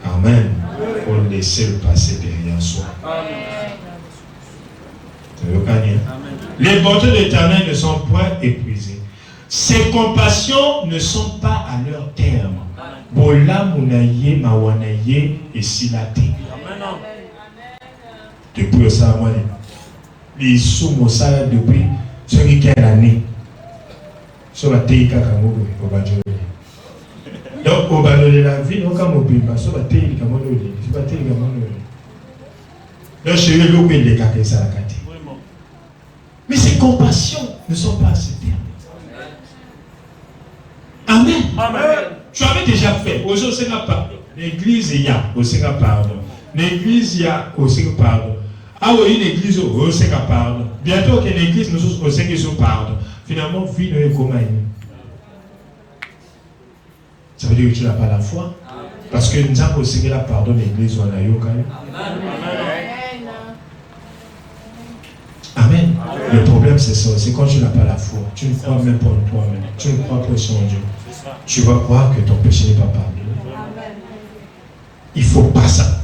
Amen. Il faut laisser le passé derrière soi. Les bontés de l'Éternel ne sont point épuisées. Ses compassions ne sont pas à leur terme. Bola Mounaye, Mawanaye et Silate. Depuis ça, moi, les sous-mossades depuis ce qui est l'année. Sur la teika kamogo, au bajole. Donc, au bajole la vie, on a mobile, sur la teika kamogo, sur la teika kamogo. Donc, je vais louper les cas que ça a gâté. Mais ces compassions ne sont pas à ce terme. Amen. Amen. Tu avais déjà fait. Aujourd'hui, c'est pardon. L'église, il y a aussi pardon. L'église, il y a aussi pardon. Ah oui, une église, aussi pardon. Bientôt qu'une église, nous sommes aussi pardon. Finalement, vie ne est comment. Ça veut dire que tu n'as pas la foi. Parce que nous avons aussi la pardon l'église, on a eu quand même. Amen. Le problème, c'est ça. C'est quand tu n'as pas la foi. Tu ne crois même pas en toi-même. Tu ne crois pas sur Dieu. Tu vas croire que ton péché n'est pas pardonné. Il ne faut pas ça.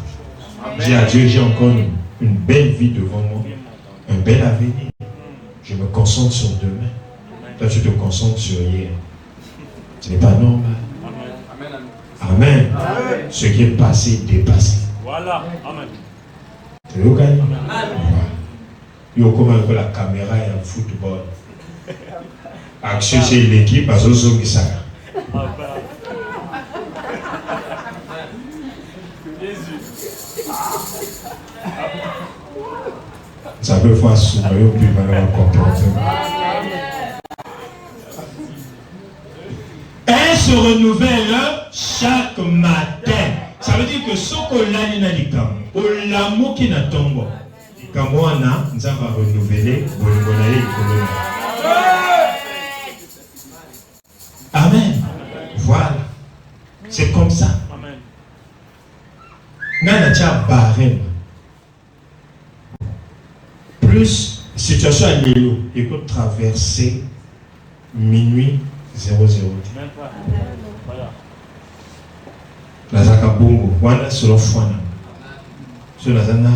J'ai à Dieu, j'ai encore une belle vie devant moi. Un bel avenir. Je me concentre sur demain. Toi, tu te concentres sur hier. Ce n'est pas normal. Amen. Ce qui est passé, dépassé. Voilà. Amen. Tu veux gagner? Il y a comme la caméra et un football. Action c'est l'équipe, à Zozo Misaka. Ça peut faire sourire, puis malheureusement comportement. Elle se renouvelle chaque matin. Ça veut dire que ce qu'on a dit dans l'amour qui n'a tombé. Quand moi, nous allons renouveler, Amen. Voilà. C'est comme ça. Amen. Nous avons barré. Plus, situation à Lélo, il peut traverser minuit 00. Même pas. Voilà. La Zaka Bongo, voilà selon Fouana. Sur la Zana.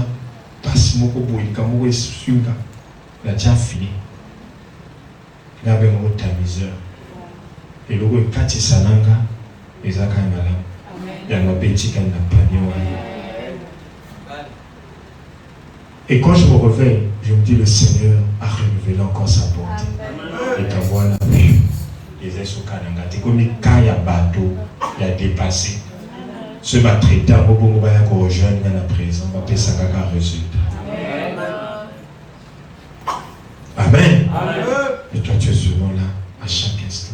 Passe mon cobo, il camoué suga. La déjà fini. Il avait un tamiseur. Et le goût kati sananga. Et ça quand même. Il y a un petit qui n'a pas dit. Et quand je me réveille, je me dis le Seigneur a renouvelé encore sa bonté. Et quand voilà, les essokananga. C'est comme les kaya bateau, il a dépassé. Ce va traiter à Bobo va rejoindre dans la présence, va payer sa caca résultat. Amen. Et toi tu es souvent là à chaque instant.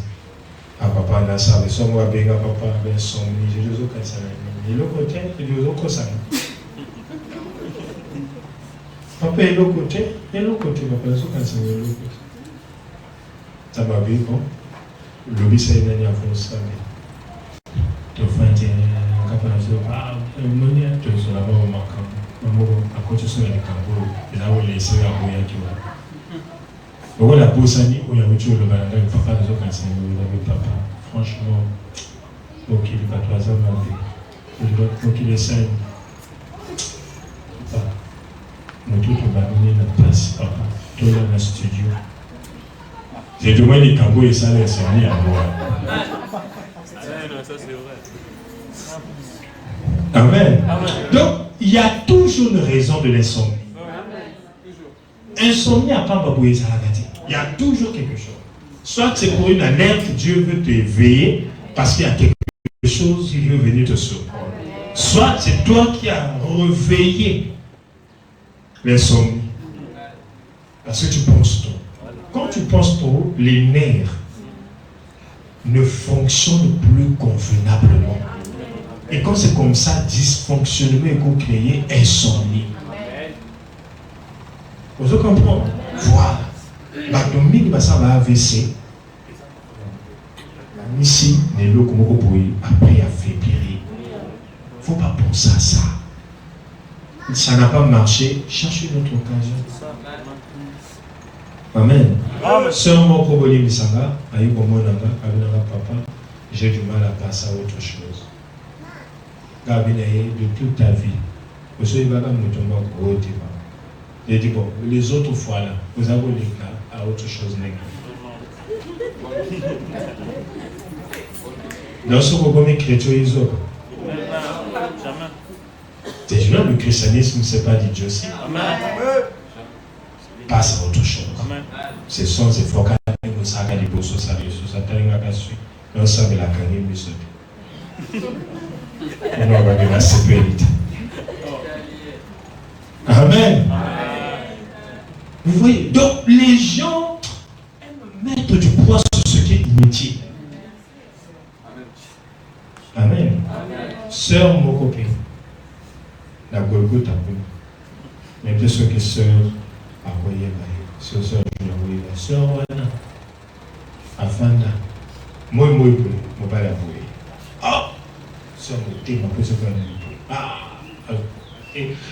Ah papa dans ça, les sommes va bien papa ben son je les autres ça. Et le côté, les autres ça. Papa et le côté, papa les autres ça le côté. Ça va bien bon. Le but c'est d'aller à fond ça. Tu fais ah, monnaie, tu es sur la bas au Macam. À côté de la Cambo, et là où les sœurs à Boya qui vont. Donc, la Boussani, où il y a eu le Balanga, le papa des autres enseignants, il avait papa. Franchement, ok, il n'est pas 3 ans, donc il est 5. Nous tous, on va donner notre place, papa. Tout là dans le studio. J'ai demandé les Cambo et ça, les enseignants à moi. Ça, c'est vrai. Amen. Donc, il y a toujours une raison de l'insomnie. Insomnie à pas baboué salagati. Il y a toujours quelque chose. Soit c'est pour une alerte, Dieu veut t'éveiller parce qu'il y a quelque chose qui veut venir te surprendre. Soit c'est toi qui as réveillé L'insomnie. Parce que tu penses trop. Quand tu penses trop, les nerfs ne fonctionnent plus convenablement. Et quand c'est comme ça, dysfonctionnement est co-créé, insomnie. Vous comprenez? Voilà. La domingue va va AVC. Ici, les lots comme après affaiblir. Il ne faut pas penser à ça. Ça n'a pas marché, cherchez une autre occasion. Amen. Sœur Moko Boli Misanga, Aïko Monanga, Kabinanga Papa, j'ai du mal à passer à autre chose. Kabinaye, de toute ta vie, vous savez, il va me tomber en gros débat. J'ai dit, bon, les autres fois là, vous avez les cas à autre chose négative. Dans ce moment, les chrétiens, ils ont. Déjà, le christianisme, ce n'est pas d'idiotie. Passe à autre chose. Ce sont ces fois que nous avons des beaux sociaux, nous avons la carrière, nous avons la sécurité. Amen. Vous voyez, donc les gens aiment mettre du poids sur ce qui est inutile. Amen. Sœur Mokopé, la Golgotha, mais de ce que sœur a envoyé, sœur a sœur Wana, Afanda, moi, pas la bouée. Ah, sœur Moté, ma pose pas la ah,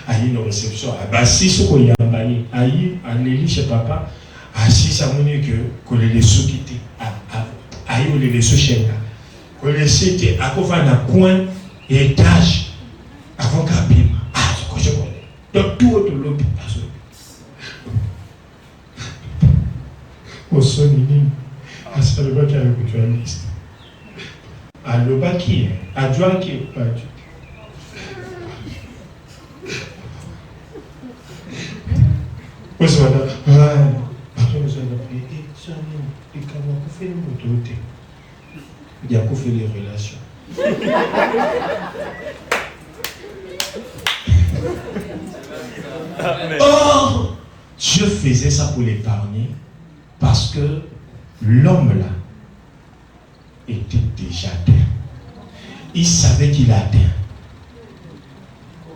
aïe, une réception, bah si ce qu'on y a emballé, aïe, Anélie chez papa, si ça m'a dit que les sous quittés, aïe, on les sous chez là. Qu'on les c'était à quoi faire un coin et étage avant qu'à bim. Ah, ce que je connais. Donc tout autre lobby. Au sonini, à ce que tu as écouté la liste. À l'oba qui est, à Dieu qui est pas Dieu. Vous savez, après vous avez prié, et comment vous faites une autorité? Il y a qu'à faire les relations. Or, Dieu faisait ça pour l'épargner parce que l'homme là était déjà atteint. Il savait qu'il a atteint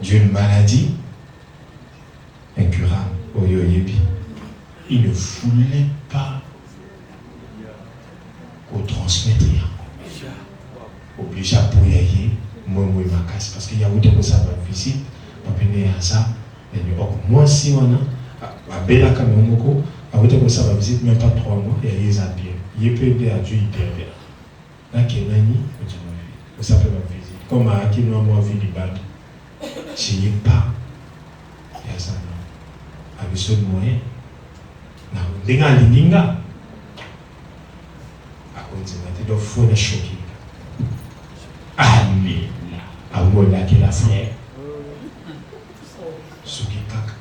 d'une maladie incurable. Il ne voulait pas qu'on transmette rien. Obligé à bouiller, moi, ma casse. Parce qu'il y a eu des ça va visite, on peut venir à ça. Moi, si on a belle caméra, à eu ça va visite, même pas 3 mois, et il y a bien. Il peut aider à Dieu, il peut aider. Là, qui est nani, ça peut ma visite. Comme à qui nous avons vu du bal, je n'y ai pas. Il y a ça. Avec ce moyen, il y a des lignes. À cause de ça, il faut les choquer. Allez, à moi là qui la frère. Ce qui caca.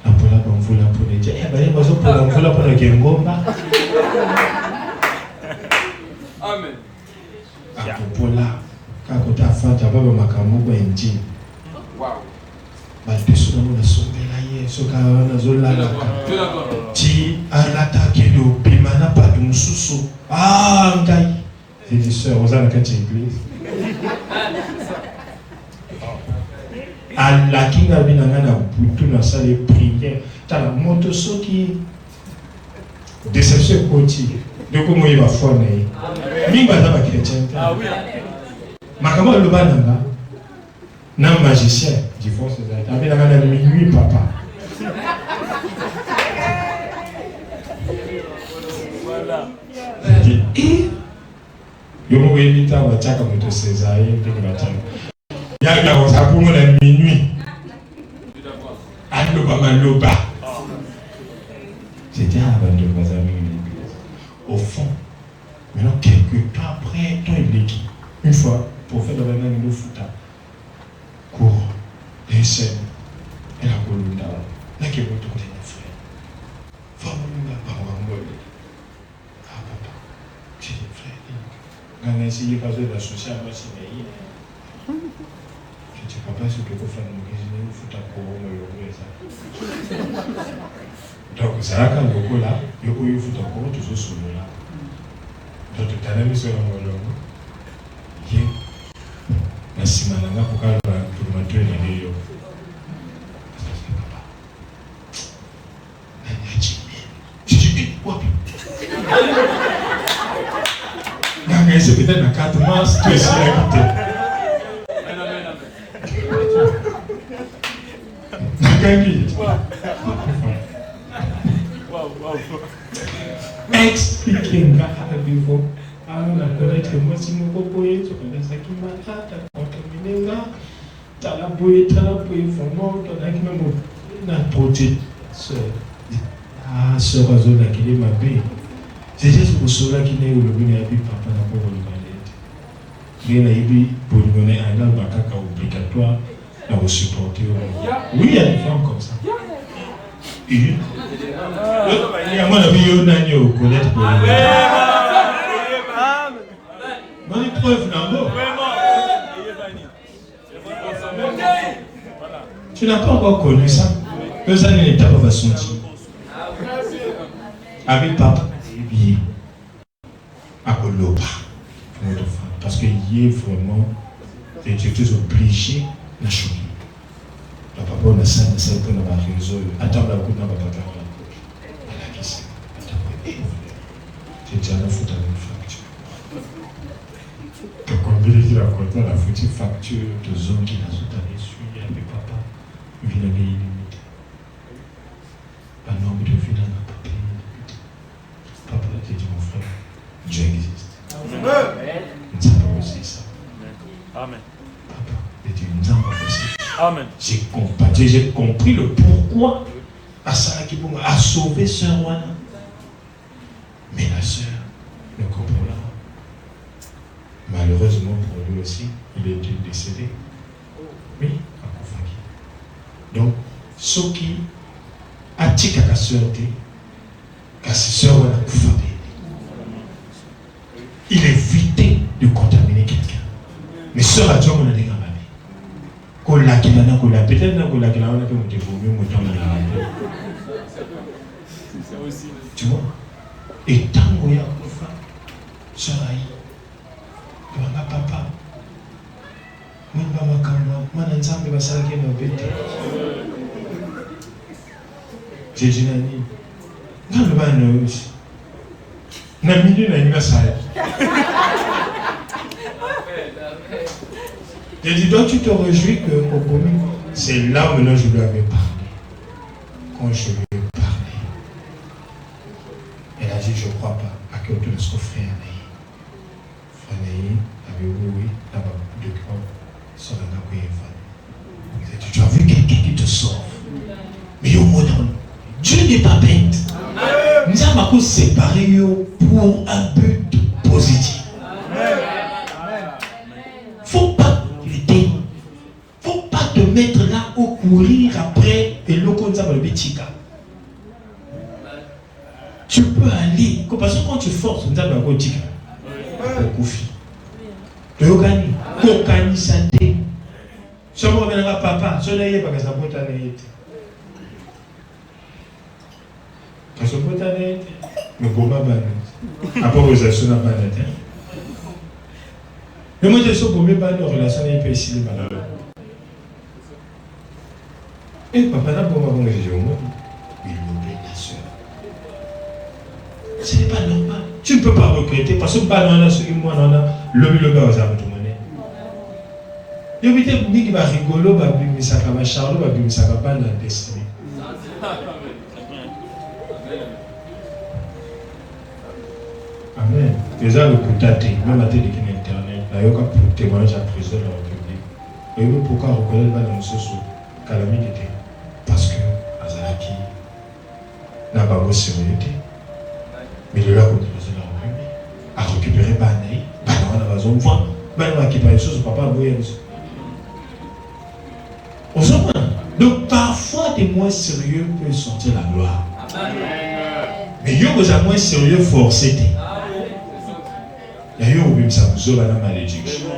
La pour la bonne voula pour les dire. Eh ben, moi, pour la voula pour le Gengomba. Amen. À pour là, quand tu as fait, tu as pas ma camoufle indien. Wow. Bah, tu es sur la sombre là, sur la zone là. Tu as l'attaqué de Pimana, pas de Moussoussou. Ah, Ngaï. J'ai dit, sœur, vous avez quand tu es église. À la kinga binangana boutou na salle prière. T'as la moto qui déception côté. De comment il va faire né. Minga za ba chrétien. Ah oui. Makamo le bananga. Na magicien, divorce ça. T'as bien la minuit papa. Voilà. Et yo mo invita wa chaka moto Césaire ndenge batanga. Ya la on pour moi la minuit. Aloba maloba. C'était avant de mes amis l'église. Au fond, maintenant quelques temps après, toi il est qui? Une fois, pour faire de la même de foota. Cours, les scènes, et la colonne là qui est retourné les frères. Formule par moi. Ah papa, j'ai des frères. Quand on a essayé de faire de la sociale, moi c'est meilleur. Je dis Papa, c'est que vous faites une cuisine, vous faites un courant, donc, c'est là quand vous là, vous faites un courant, toujours sur le là. Donc, tu as mis sur le mot. Merci, madame, pour que vous m'entraînez dans les yeux. C'est peut-être dans 4 mois, si tu es sur la quitté. Expliquez-moi à vivre. Ah, on a connaître moi si mon copain est sur le sac qui m'a fait, contaminé là. T'as la bouée, vraiment, t'as la qui m'a approché. Ah, sœur Azona qui est ma belle. C'est juste pour cela qu'il est au lobby et papa n'a pas voulu parler. Il y a pour lui donner un arbre obligatoire à vous supporter. Oui, il y a des femmes comme ça. Il y a mon ami Yonani au connaître pour lui. Bonne preuve, non? Tu n'as pas encore connu ça. Que ça n'est pas va sentir. Avec papa. À Koloba, parce qu'il y est vraiment, tu es obligé de choquer. Le papa, on a ça, on a réseau. Attends, la coupe, on a pas de la question. Tu es allé foutre une facture. Tu as combien de temps raconté la foutue facture de zone qui n'a pas suivi avec papa? Il vient de limite. Un nombre de vies dans la papier. Papa, tu dis mon frère. Dieu existe. Amen. Nous avons aussi ça. Amen. Papa, et Dieu nous avons aussi. Amen. J'ai compris le pourquoi à ça qui a sauvé sœur Wana. Mais la sœur ne comprend pas. Malheureusement pour lui aussi, il est décédé. Oui, à Koufaki. Donc, ce qui a dit qu'à la sœur dit, qu'à sa sœur Wana Koufaki. Il évitait de contaminer quelqu'un. Mais sœur a dit qu'on a des gamins. Qu'on l'a qu'il en a, qu'on l'a peut-être, qu'on l'a qu'il en a, qu'on l'a dévoilé, qu'on l'a tu vois? Et tant qu'on y a une femme, sœur Aïe, qu'on a papa, moi, maman, moi, je suis un ça qui est mon bébé. J'ai dit, Nani, non, le bain aussi. J'ai dit, donc tu te réjouis que Kokomi, c'est là où maintenant je lui avais parlé. Quand je lui ai parlé, elle a dit, je ne crois pas. À que tu laisses frère Naï. Frère Naï, avait oui, là-bas, de quoi ça va n'a tu as vu quelqu'un qui te sauve. Mais au moins, Dieu n'est pas bête. Nous avons séparé pour un but positif. Faut pas te mettre là au courir après et le tu peux aller. Parce que quand tu forces, nous avons un côté. Tu as gagné. Kokani santé. Si on va papa, je n'ai pas que ça peut aller. Parce que peut aller. Mais pour ma banane. Après, vous avez son banane. Mais moi, je suis pour mes bananes, relation avec les ici, les bananes. Et papa n'a pas bon il oublie la soeur. Ce n'est pas normal. Tu ne peux pas regretter parce que banane, ce qui moi, on a le gars aux amis. Il y a des gens qui vont rigoler, qui vont charler, qui vont pas dans la destinée. Amen. Déjà le contacter, même à télé internet, là il y a pour témoignage à prison dans la République. Et vous pourquoi reconnaître pas dans le sous calamité? Parce que Azalaki n'a pas de sécurité. Mais le là pour prison dans la République, à récupérer Banaï, Banaï dans la zone voie, Banaï qui parle des choses, papa vous on s'en prend. Donc parfois des moins sérieux peuvent sortir la gloire. Mais il y a des moins sérieux forcés. Il y a eu ça vous la malédiction.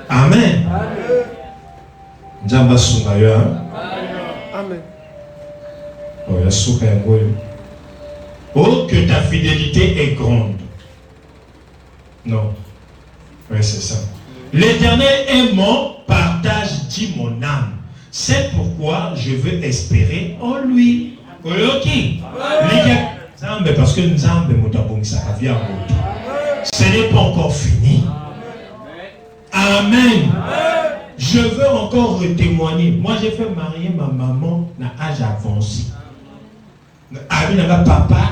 Amen. Nzamba sunga yo. Amen. Oh, ya souka ya ngoyo. Oh, que ta fidélité est grande. Non. Oui, c'est ça. L'Éternel est mon partage, dit mon âme. C'est pourquoi je veux espérer en lui. Ok. Parce que ce n'est pas encore fini. Amen. Je veux encore témoigner. Moi, j'ai fait marier ma maman à âge avancé. Avec papa,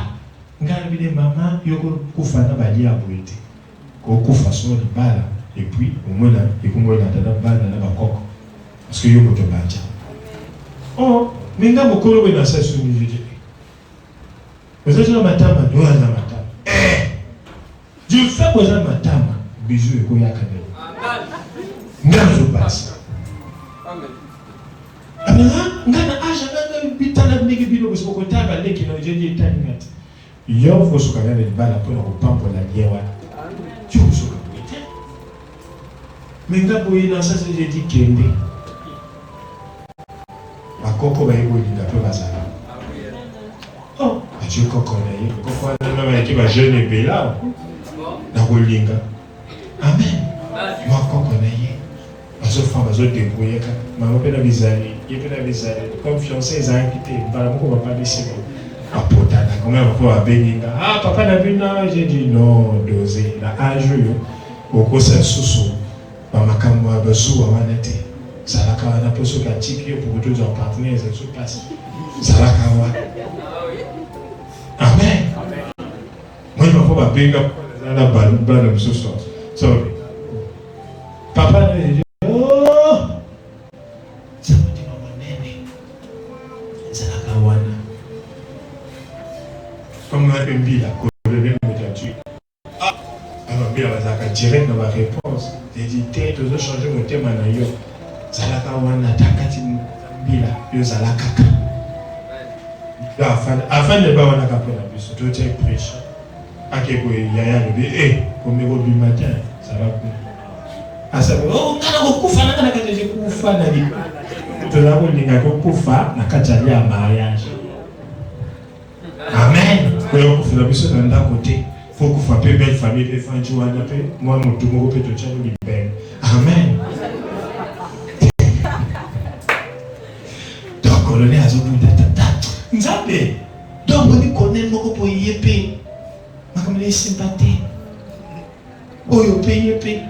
maman, et puis, au moins, il y a parce que yo moto bacha. Oh, minga mokolo we na sa sumi vidi. Vous êtes dans matama, nous dans matama. Dieu fait quoi dans matama, bisou et koya kadé. Amen. Ngazo passe. Amen. Amen. Ngana aja ngana bitala nigi bino ko ko taba leki na jeje tani ngati. Yo fo so kana le bala pour ko pampo la liewa. Tu so ka bite. Minga boyi na sa se dit kende. Koko ba yebo linda pe bazala. Oh, Dieu koko na ye, koko na mama ki ba jeune bela. Na kolinga. Amen. Ma koko na ye. Bazo fa bazo débrouiller ka. Mama pe na bizali, ye pe na bizali. Confiance ezali kité, bala moko ba pas décider. Apota na comment va pouvoir béninga. Ah papa na bina, j'ai dit non, doser la âge yo. Oko sa susu. Ba makambo abazu wana te. Salaka wana poso katiki pour que tous en partenaires ça se passe. Salaka wana. Amen. Moi il m'a pas benga na bana msoso. Sorry. Papa a dit oh. Ça me dit maman nene. Salaka wana. Comme on a une bille à coller tu. Ah. Alors bien on va direct dans ma réponse. J'ai dit t'es tous changer mon thème na yo. Zalaka wana takati mbila yo zalaka ka afin de ba wana ka pona biso to te prêche akeko yaya le comme au du matin ça va ku asa oh kana ko kufa na kana kaje kufa na ni to la ko ninga ko kufa na kata ya mariage. Amen. Ko yo kufa na biso na ndako te faut kufa pe belle famille pe fanji wana pe moi mutu moko pe to tshalo libeng. Amen. Colonel Azobunda tata. Nzambe. Donc on est connaît moko po yepé. Makamele sympathie. Oyo pe yepé.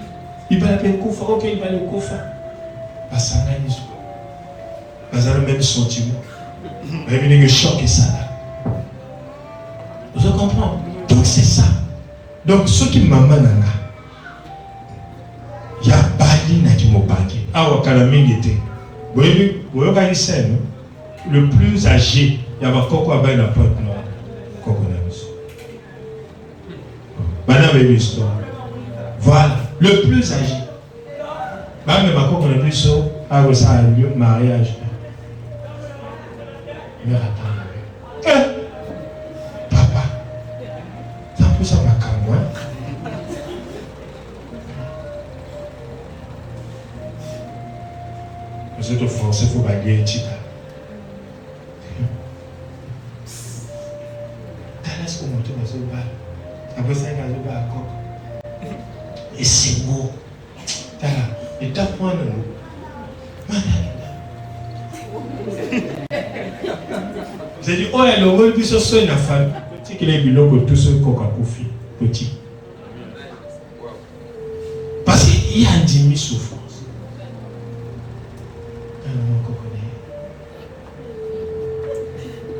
Ibala pe kufa, OK, ibala kufa. Basangani zo. Bazana même sentiment. Même une choc et ça là. Vous comprenez? Donc c'est ça. Donc ce qui maman nanga. Ya bali na ki mobangi. Awa kala mingi te. Boyo ka iseno. Le plus âgé, il y a Koko avec la porte noire. Koko l'histoire. Voilà, le plus âgé. Même Koko n'a plus ça a lieu mariage. Mais attends. Papa, ça peut ça m'a camoué. Vous êtes français, il faut baguer Chica. Après ça, il y a le coq. Et c'est beau. Et t'as point de nous. J'ai dit, oh, elle aurait pu se soigner la femme. Petit qu'il est bilan que tout ce coq a confié. Petit. Parce qu'il y a un demi souffrance.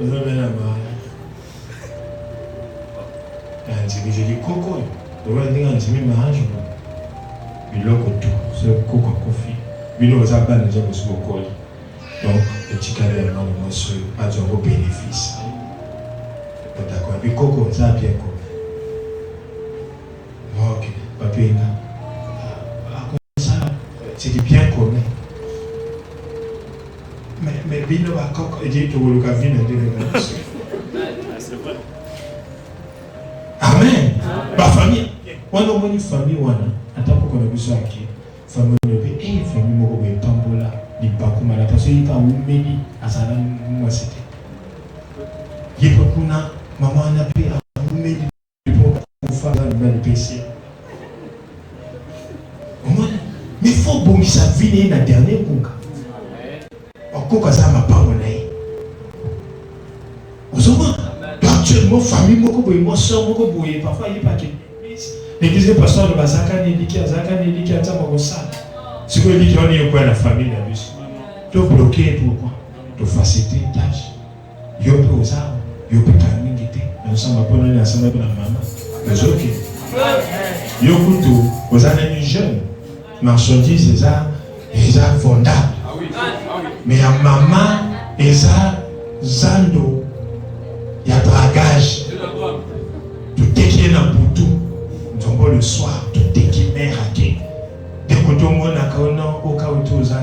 Vous avez la main. J'ai dit coco, on va dire un petit mariage. Il a tout, c'est coco à coffee. Il nous a pas déjà reçu au col. Donc, le petit carré a un bénéfice. D'accord. Et coco, ça a bien commune. Ok, papier, ça, c'est bien commun. Mais Bino a coco, il dit que vous le avez vu dans c'est vrai. Amen. Ma famille, on a une famille, on a attends qu'on a besoin de famille, famille, moko tambola, di bako il pas où meni à ça là moi c'était il faut qu'on a maman n'a pas où meni pour faire dans le PC mais il faut bon ça venir la dernière conca encore ça m'a pas monnaie vous savez actuellement famille moko boye moi soeur moko boye parfois il pas que l'église de pasteur de Bazaka ni dit qu'il a ça moko ça ce que dit qu'on est quoi la famille la bus tu bloqué pourquoi tu faciliter tâche yo peut aux arbres yo peut timing était nous sommes pas dans ensemble avec la maman mais OK yo kutu aux années jeunes marchandises ça vendable mais à maman et ça zando il y a dragage tout est qui est dans boutou nous le soir tout est qui est raqué dès que tout le monde a au cas où tout ça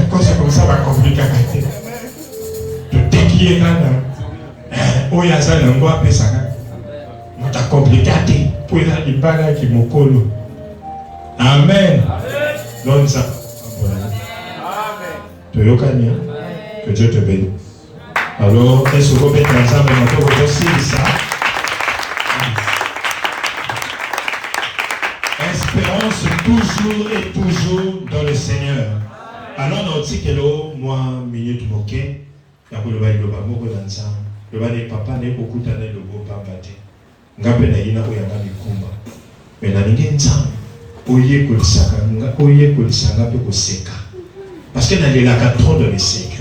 quand c'est comme ça va compliquer tout est qui est là oh il y a ça dans moi après ça on t'a compliqué pour il y a pas qui me colle amen donne ça amen que Dieu te bénisse. Alors, est-ce que vous mettez ensemble votre aussi ça? Espérance toujours et toujours dans le Seigneur. Alors, on dit que moi, minute moqué, il y a le bail de Bamoko dans ça. Le bail de papa n'est beaucoup d'années de beau papa. Ngape na ina oyanga mikumba. Mais la ninge nzam. Oye kolisanga pe koseka. Parce que dans les trop de secrets.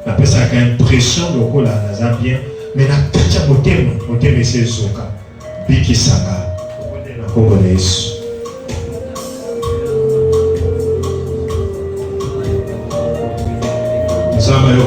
Après ça a impression de quoi là ça bien mais la tête au thème c'est zoka biki sanga na congolais ça va yo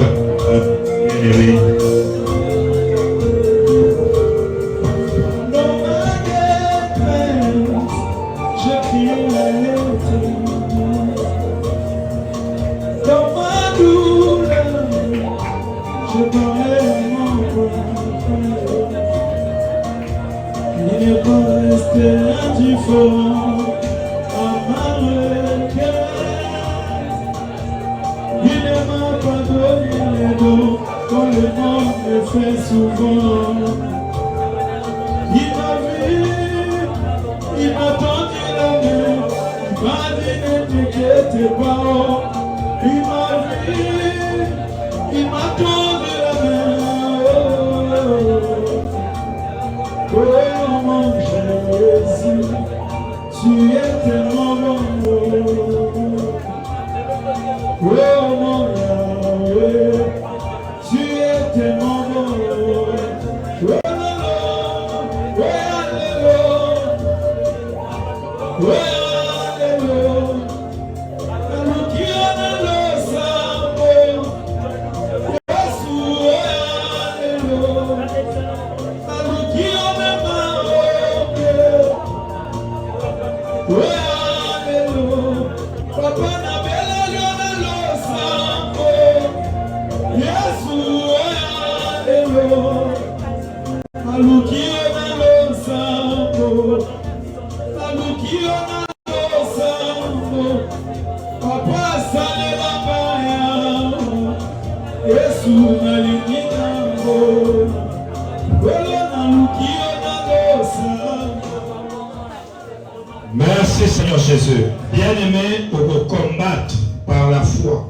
Merci Seigneur Jésus. Bien-aimé, pour vous combattre par la foi.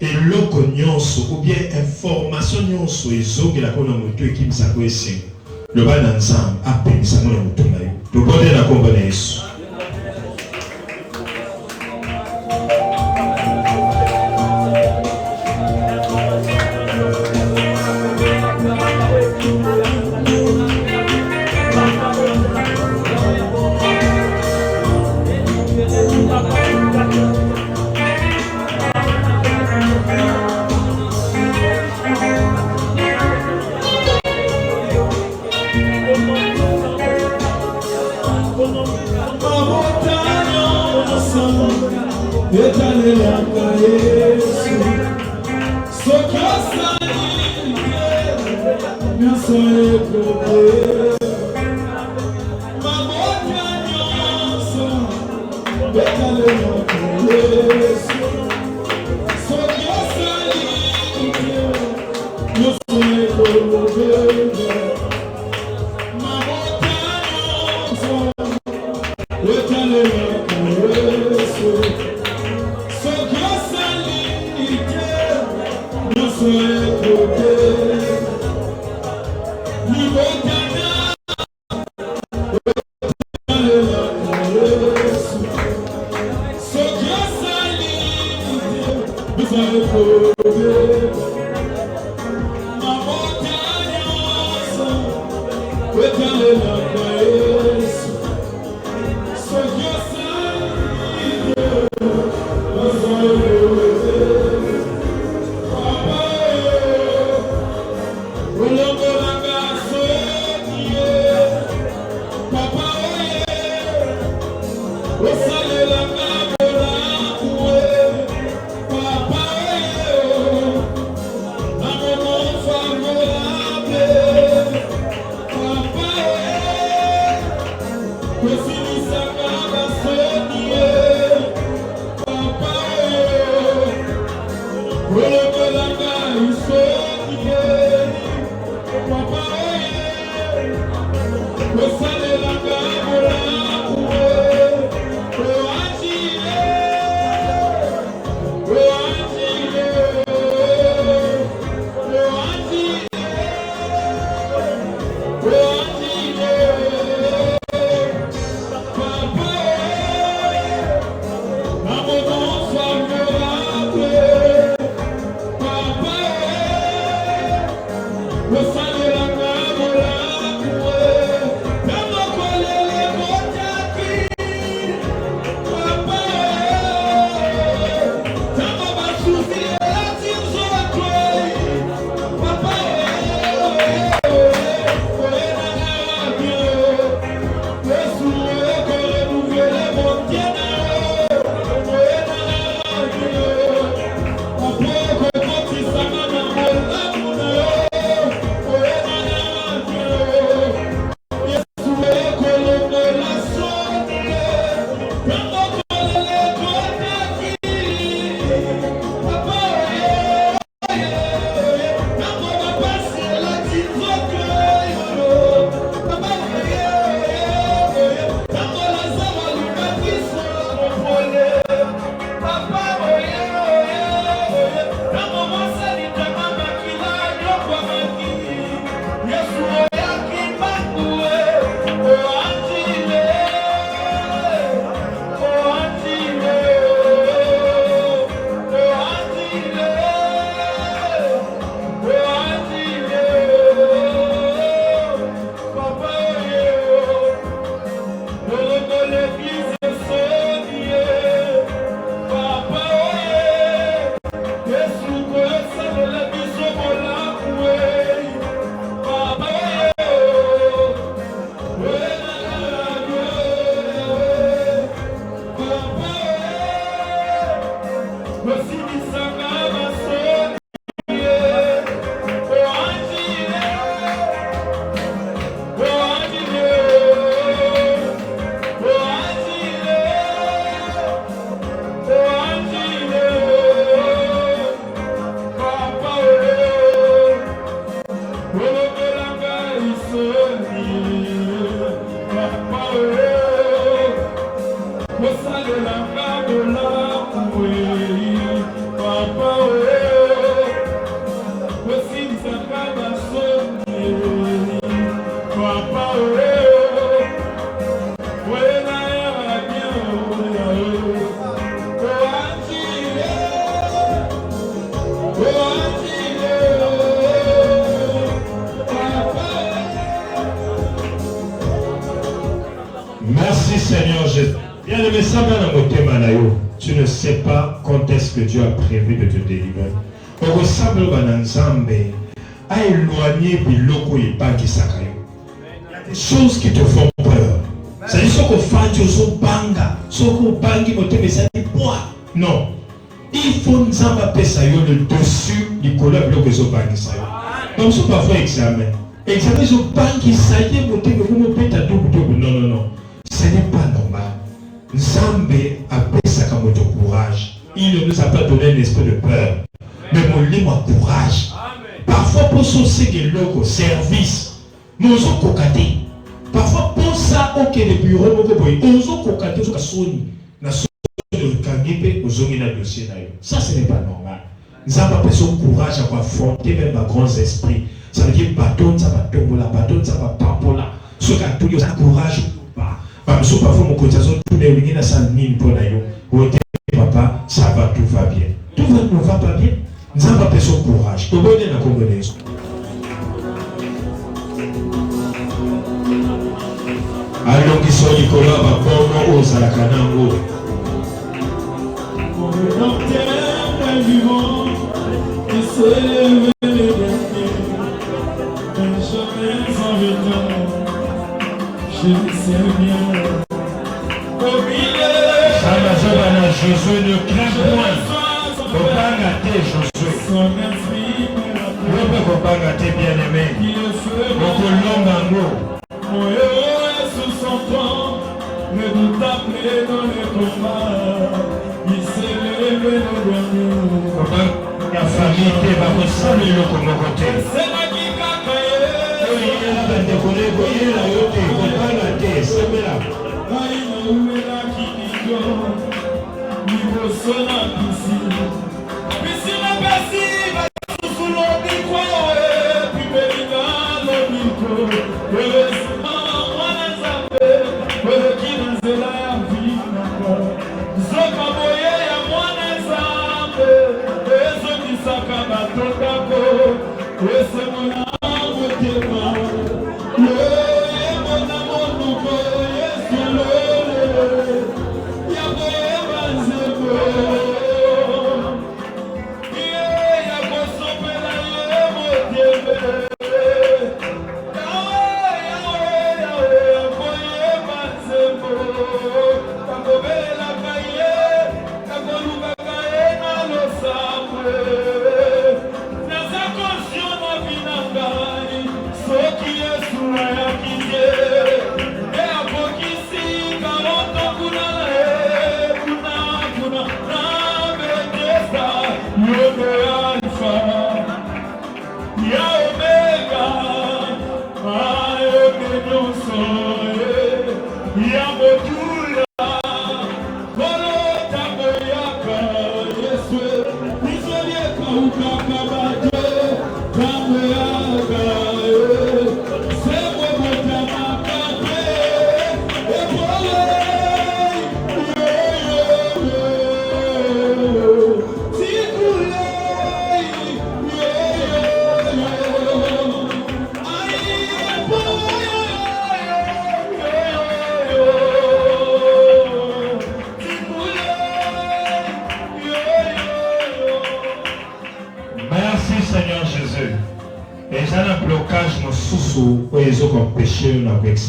Et l'eau nyonso ou bien information nyonso ezoki la kona moto qui msako ese. Le bas ensemble a peine ça mon moto na yo. To bonne la kombana Yesu. So Merci Seigneur Jésus. Bien-aimé, ça va dans mon thème. Tu ne sais pas quand est-ce que Dieu a prévu de te délivrer. Au ressemble à Nzambe a éloigné biloko et banki sakayo. Il y a des choses qui te font peur. C'est ce qu'on fait, tu es banga, ce qu'on bangi moté mais ça dit quoi? Non. Il faut Nzamba pesayo le dessus du collab biloko so bangi sayo. Donc c'est parfois examen. Examen so bangi sayo moté mais vous me pète à double. Non. Ce n'est pas normal. Nzambe a pesaka moto courage. Il ne nous a pas donné un esprit de peur. Mais mon lit m'a courage. Parfois pour saucer des locaux, service, nous sommes cocatés. Parfois pour ça, ok, les bureaux, nous sommes cocatés, nous sommes soni. Nous sommes kangipé, nous sommes dans le dossier. Ça, ce n'est pas normal. Nous avons pas besoin de courage à affronter même à grands esprits. Ça veut dire bâton, ça va tomber là, bâton, ça va pas pour là. Ce qui a tout, il y a courage ou pas. Parfois, mon cotisation, tout est venu dans sa ligne pour là. Papa, ça va, tout va bien. Tout va ne va pas bien. Nous avons pas son courage. Tout le monde est dans la combinaison. Alors qu'ils sont Nicolas, Bakono, Osalakanango. Dans terre vivant, et c'est le dernier. Un jamais sans retenir, je sais bien. Josué ne craint point. Faut pas gâter Josué. Son esprit me Ne peut pas gâter bien-aimé. Beaucoup long en gros. mon héros est sous son temps, redoutable dans les combats. Il s'est levé le dernier. Faut pas la famille t'es pas pour saluer le côté. C'est la qui cacaille. Il y a la décollée, il y a la haute, faut pas gâter, c'est là. Aïe, où est la qui dit niveau sona piscine. Piscine passive, sous l'eau du coin, puis Béliga, l'eau du coin. Heureusement, on les appelle, qui nous est là à vivre. Zoka boye, ya moi les appelle, et ceux qui s'accabent tout d'accord, et c'est mon âme qui parle. Mon amour nous connaît, c'est le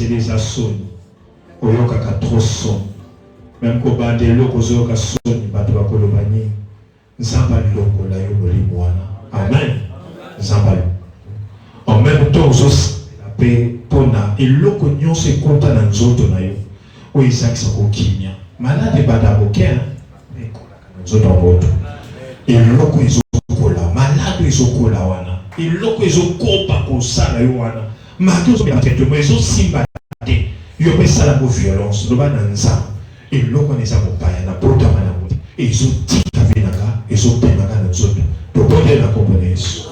les assauts, oyokaka trop son. Même ko bandelo kozoka soni bato bakolobani. Nzamba longo la yo molimwana. Amen. Nzamba. En même temps, os la paix pona eloko nyonso ekota na nzoto na yo. Oyo ezakisa kokimia. Malade badaboke ekolaka na nzoto ya moto. Eloko ezokola, malade ezokola wana. Eloko ezokopa kosala yo wana. Maki ozobela traitement ezosimba te yo pesala ko violence loba na nzambe eloko neza mopaya na botama na moto ezotika venaka ezopemaka na nzoto tobonde na kombo na Yesu.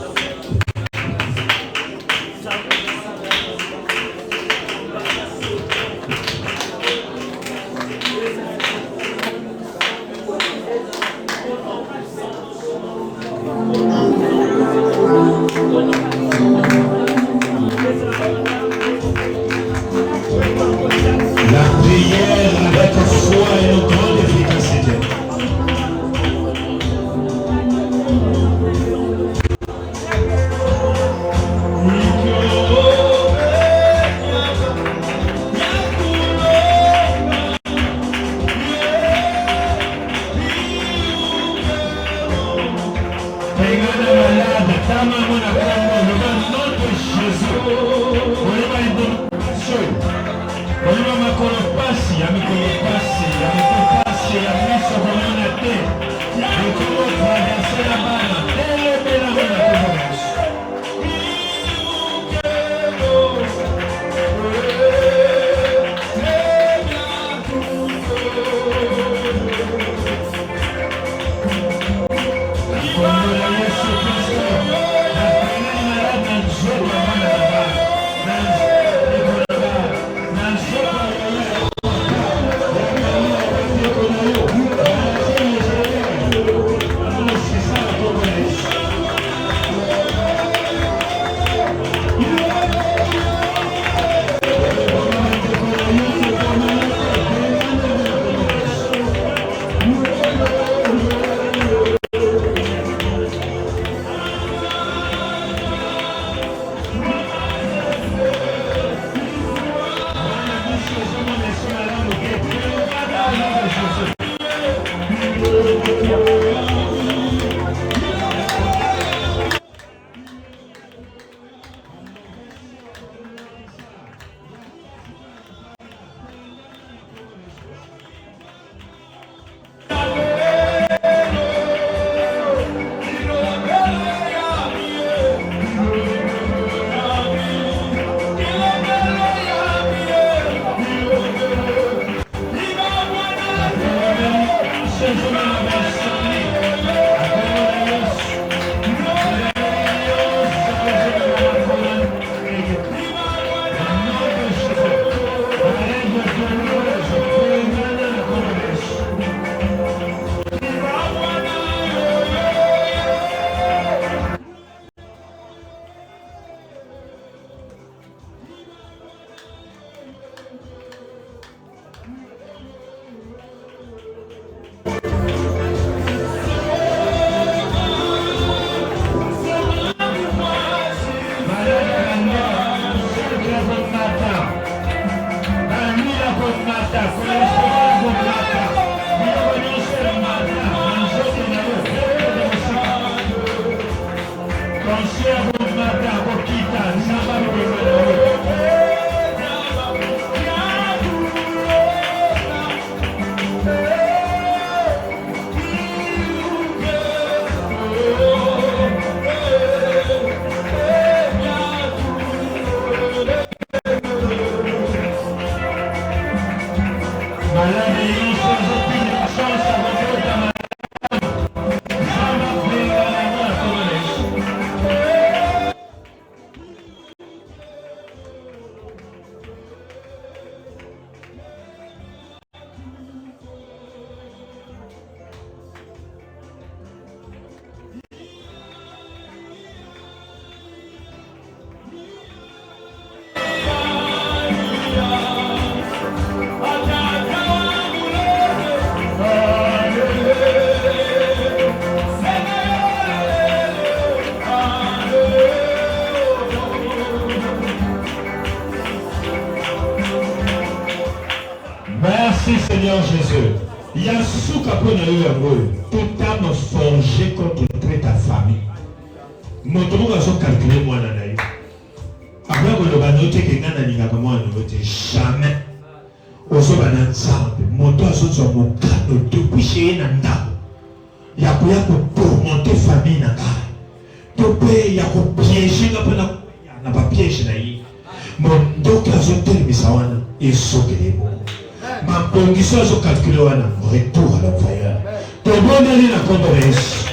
Merci Seigneur Jésus. Il y a sous capot dans le toute âme forgée contre ta famille. Mon tour va se calculer moi dans la vie. Après que le banoté qui n'a pas de moi jamais. Au sein d'un ensemble, mon toit sur mon crâne depuis chez Nanda. Il y a pour monter famille Nanda. Il y a pour piéger n'a pas piégé naïe. Mon dos a sauté le misawana et sauté. Ma condition est calculée en retour à l'envoyeur. Tout le monde est dans la congrès.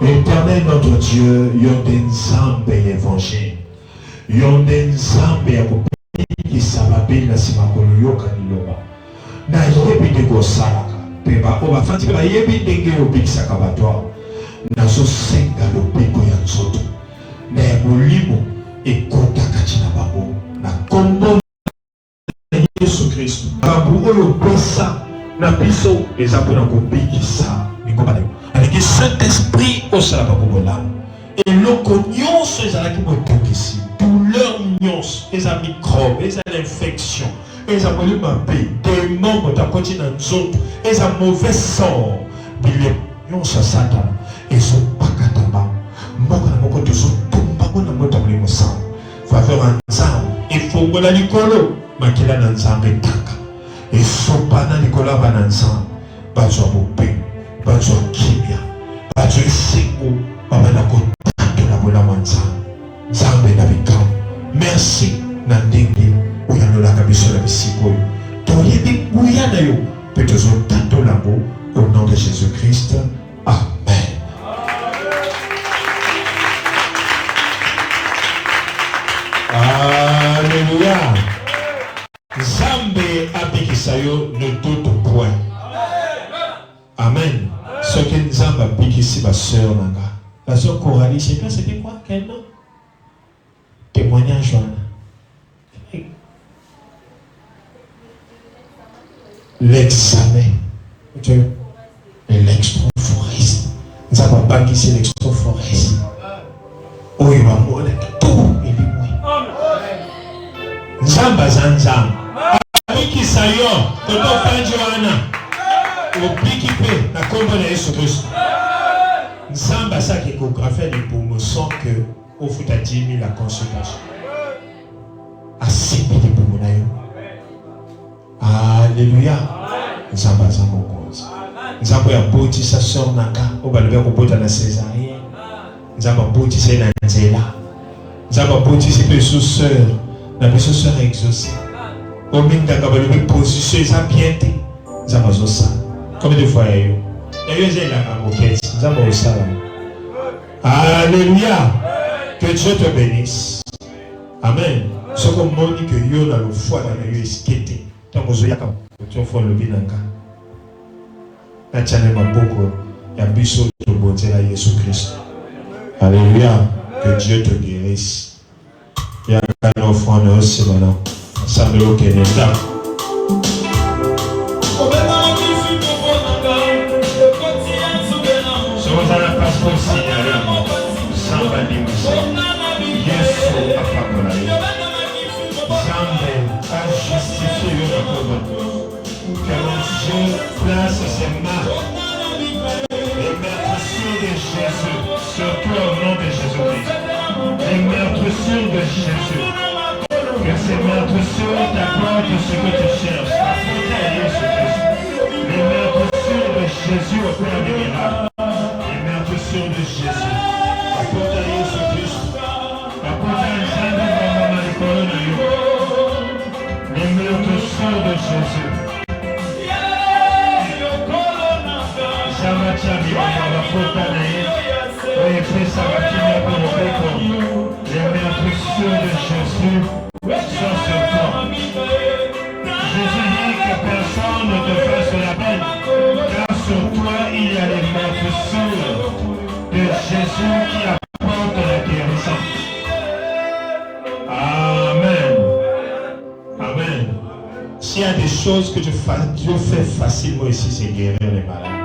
Éternel notre Dieu, Yonden Zambe évangile. Yonden Zambe ya kupiki sababi na simakolo yoka niloba. Na yebi de gosalaka. Peba oba fanti peba yebi denge yobikisa kabatwa. Na so senga lopiko ya nzoto. Na ya molimo ekota katina bango. Na kombo na Yesu Kristo. Babu oyo pesa na biso ezapona kubikisa. Nikoba avec le Saint-Esprit au Salababola. Et l'ocognon, c'est à la qui me ici. Douleur nyons, les microbes, les infections, les amolimapé, des membres d'un continent autres, les mauvais sang, les nyons à Satan, et son pacataba, moka na moko de son tumbago na mota mlimo sang. Faveur en zam, et faut que la nicolo, makila na zam et taka. Et son pana nicola bananzam, bazwa bopé. Bazo kimia, bazo isingu, bamana kotato la bola manza, zambe na bikam. Merci na ndenge uyanola kabiso la bisiko. Toyebi buyana yo, petozo tato la bo au nom de Jésus-Christ. Amen. Alléluia. Zambe abikisayo ne doute point. Amen. Ce que nous avons dit ici, ma soeur Nanga. La soeur Coralie, c'est quoi? C'était quoi? Quel nom? Témoignage, Joanna. L'examen. L'extrophorèse. Nous avons pas dit c'est l'extrophorèse. Oh, il va mourir tout. Il est mort. Zamba Zanzam. Avec qui ça y est? Quand on fait Joanna. Obliqué na kombo na Yesu Kristo. Nzamba sa ki échographie les poumons sans que au futa 10 000 la consultation. A 6 000 les poumons na yo. Alléluia. Nzamba za mokonzi. Nzamba ya boti sa sœur nanga o balobya ko bota na césarienne. Nzamba boti sa na nzela. Nzamba boti sa pe sous sœur na pe sous sœur exaucée. O minga ka balobya position sa bien té. Nzamba zo sa. Combien de fois il y a eu? Il y a eu la moquette. Nous avons eu ça. Alléluia. Que Dieu te bénisse. Amen. Ce qu'on m'a dit que yo dans le foie dans le esquité. Tant que vous avez tu fais le binanga. La tienne m'a beaucoup. Il y a biso de beauté à Jésus Christ. Alléluia. Que Dieu te guérisse. Il y a un offrande aussi maintenant. Ensemble au Canada. Sois à la passe aussi, sans balimusi. Yesu apakolai. Zambe a justifié le pauvre. Que mon Dieu place ses mains et mettre sur de Jésus, surtout au nom de Jésus-Christ. Les meurtrissures de Jésus. Que ces meurtrissures t'apportent ce que tu cherches. Apporte à Jésus-Christ. Les meurtrissures de Jésus opèrent des miracles. Les meurtrissures de Jésus. Apporte à Jésus-Christ. Apporte à Jésus les meurtrissures de Jésus. Les meurtrissures de Jésus sont sur toi. Jésus dit que personne ne te fasse la peine, car sur toi il y a les meurtrissures de Jésus qui apportent la guérison. Amen. Amen. S'il y a des choses que Dieu fait facilement ici, c'est guérir les malades.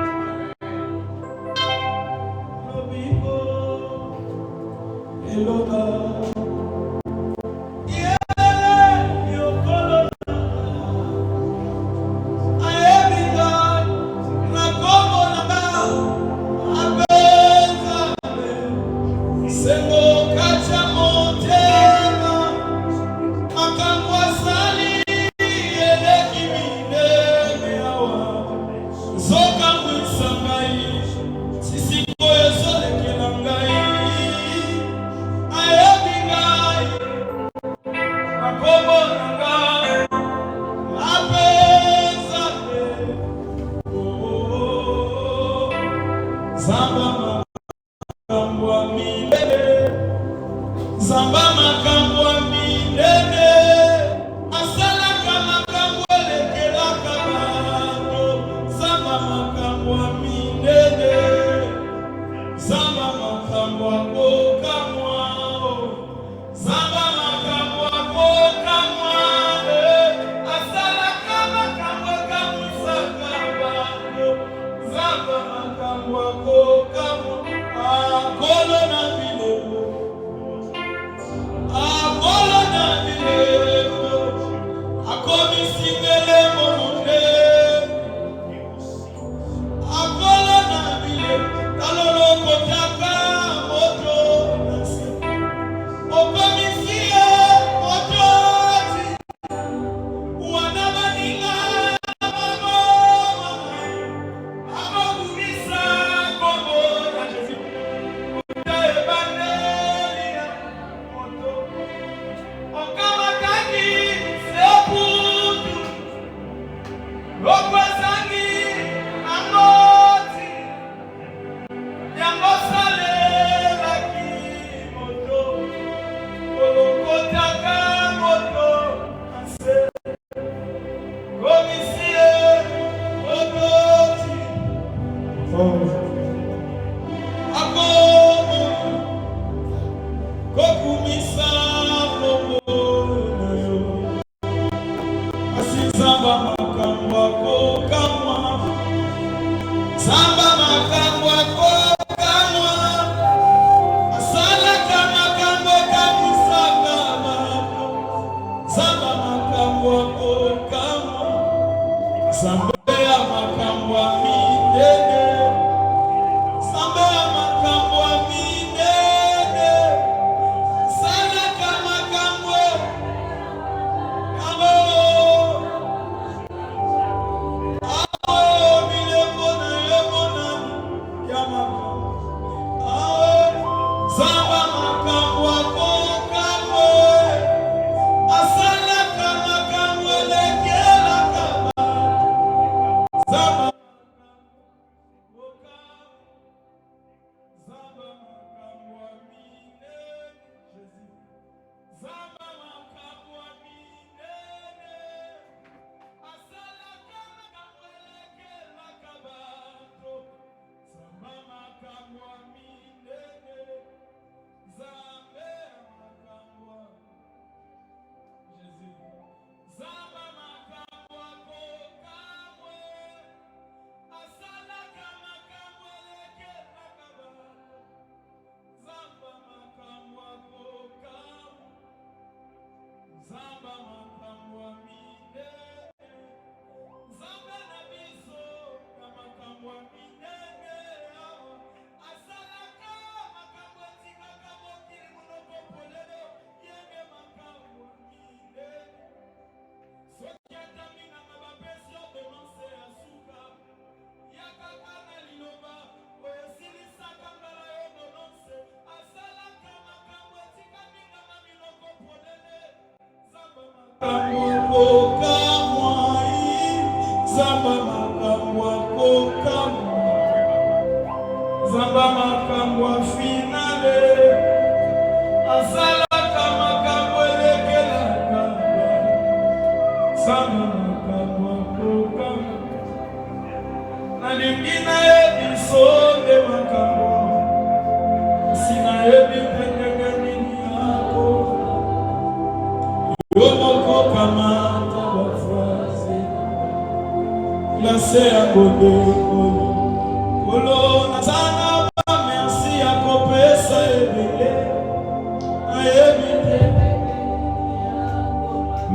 Ah,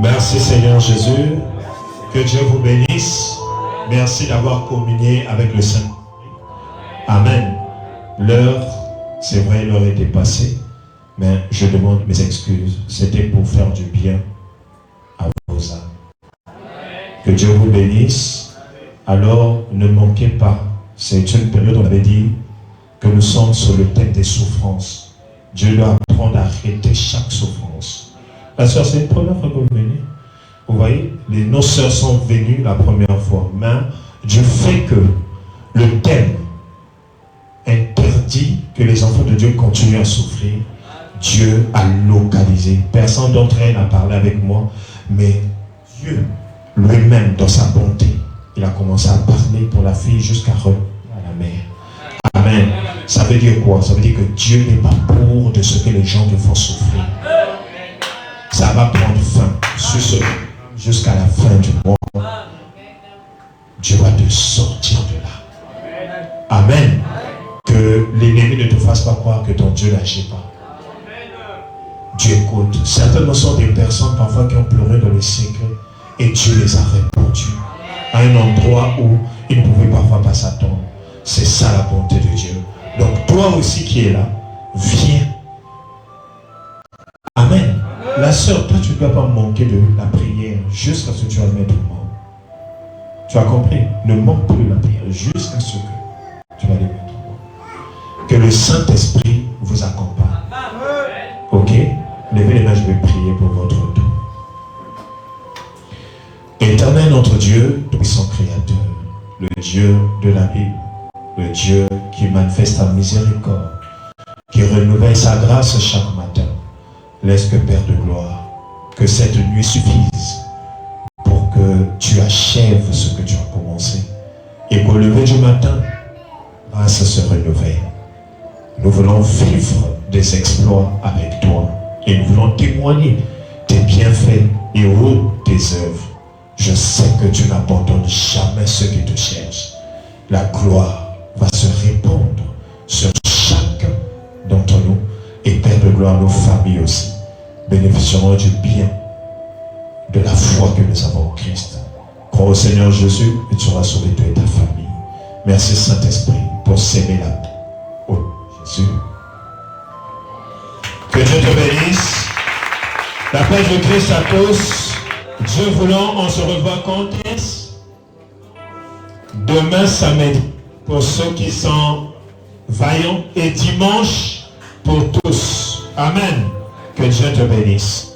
Merci Seigneur Jésus, que Dieu vous bénisse. Merci d'avoir communié avec le Saint. Amen. L'heure, c'est vrai, l'heure était passée, mais je demande mes excuses. C'était pour faire du bien à vos âmes. Que Dieu vous bénisse. Alors, ne manquez pas. C'est une période où on avait dit que nous sommes sur le thème des souffrances. Dieu doit apprendre à arrêter chaque souffrance. La soeur, c'est une première fois que vous venez. Vous voyez, nos sœurs sont venues la première fois. Mais du fait que le thème interdit que les enfants de Dieu continuent à souffrir, Dieu a localisé. Personne d'entre elles n'a parlé avec moi, mais Dieu lui-même, dans sa bonté, il a commencé à parler pour la fille jusqu'à la mère. Amen. Ça veut dire quoi? Ça veut dire que Dieu n'est pas pour de ce que les gens te font souffrir. Ça va prendre fin sur ce jusqu'à la fin du mois. Dieu va te sortir de là. Amen. Que l'ennemi ne te fasse pas croire que ton Dieu n'agit pas. Dieu écoute. Certainement sont des personnes parfois qui ont pleuré dans le siècle et Dieu les a répondu à un endroit où ils ne pouvaient parfois pas s'attendre. C'est ça la bonté de Dieu. Donc toi aussi qui es là, viens. Amen. La sœur, toi tu ne dois pas manquer de la prière jusqu'à ce que tu vas mettre au monde. Tu as compris? Ne manque plus de la prière jusqu'à ce que tu vas les mettre au monde. Que le Saint-Esprit vous accompagne. Ok? Levez les mains, je vais prier pour votre tour. Éternel notre Dieu, tout-puissant Créateur, le Dieu de la Bible, le Dieu qui manifeste sa miséricorde, qui renouvelle sa grâce chaque matin, laisse que Père de gloire, que cette nuit suffise pour que tu achèves ce que tu as commencé et qu'au lever du matin, grâce se renouvelle. Nous voulons vivre des exploits avec toi et nous voulons témoigner tes bienfaits et tes œuvres. Je sais que tu n'abandonnes jamais ceux qui te cherchent. La gloire va se répandre sur chacun d'entre nous et Père de gloire, nos familles aussi bénéficieront du bien de la foi que nous avons en Christ. Crois au Seigneur Jésus et tu seras sauvé toi et ta famille. Merci Saint-Esprit pour s'aimer là. Oh Jésus. Que Dieu te bénisse. La paix de Christ à tous. Dieu voulant, on se revoit quand est-ce? Demain samedi pour ceux qui sont vaillants et dimanche pour tous. Amen. Que Dieu te bénisse.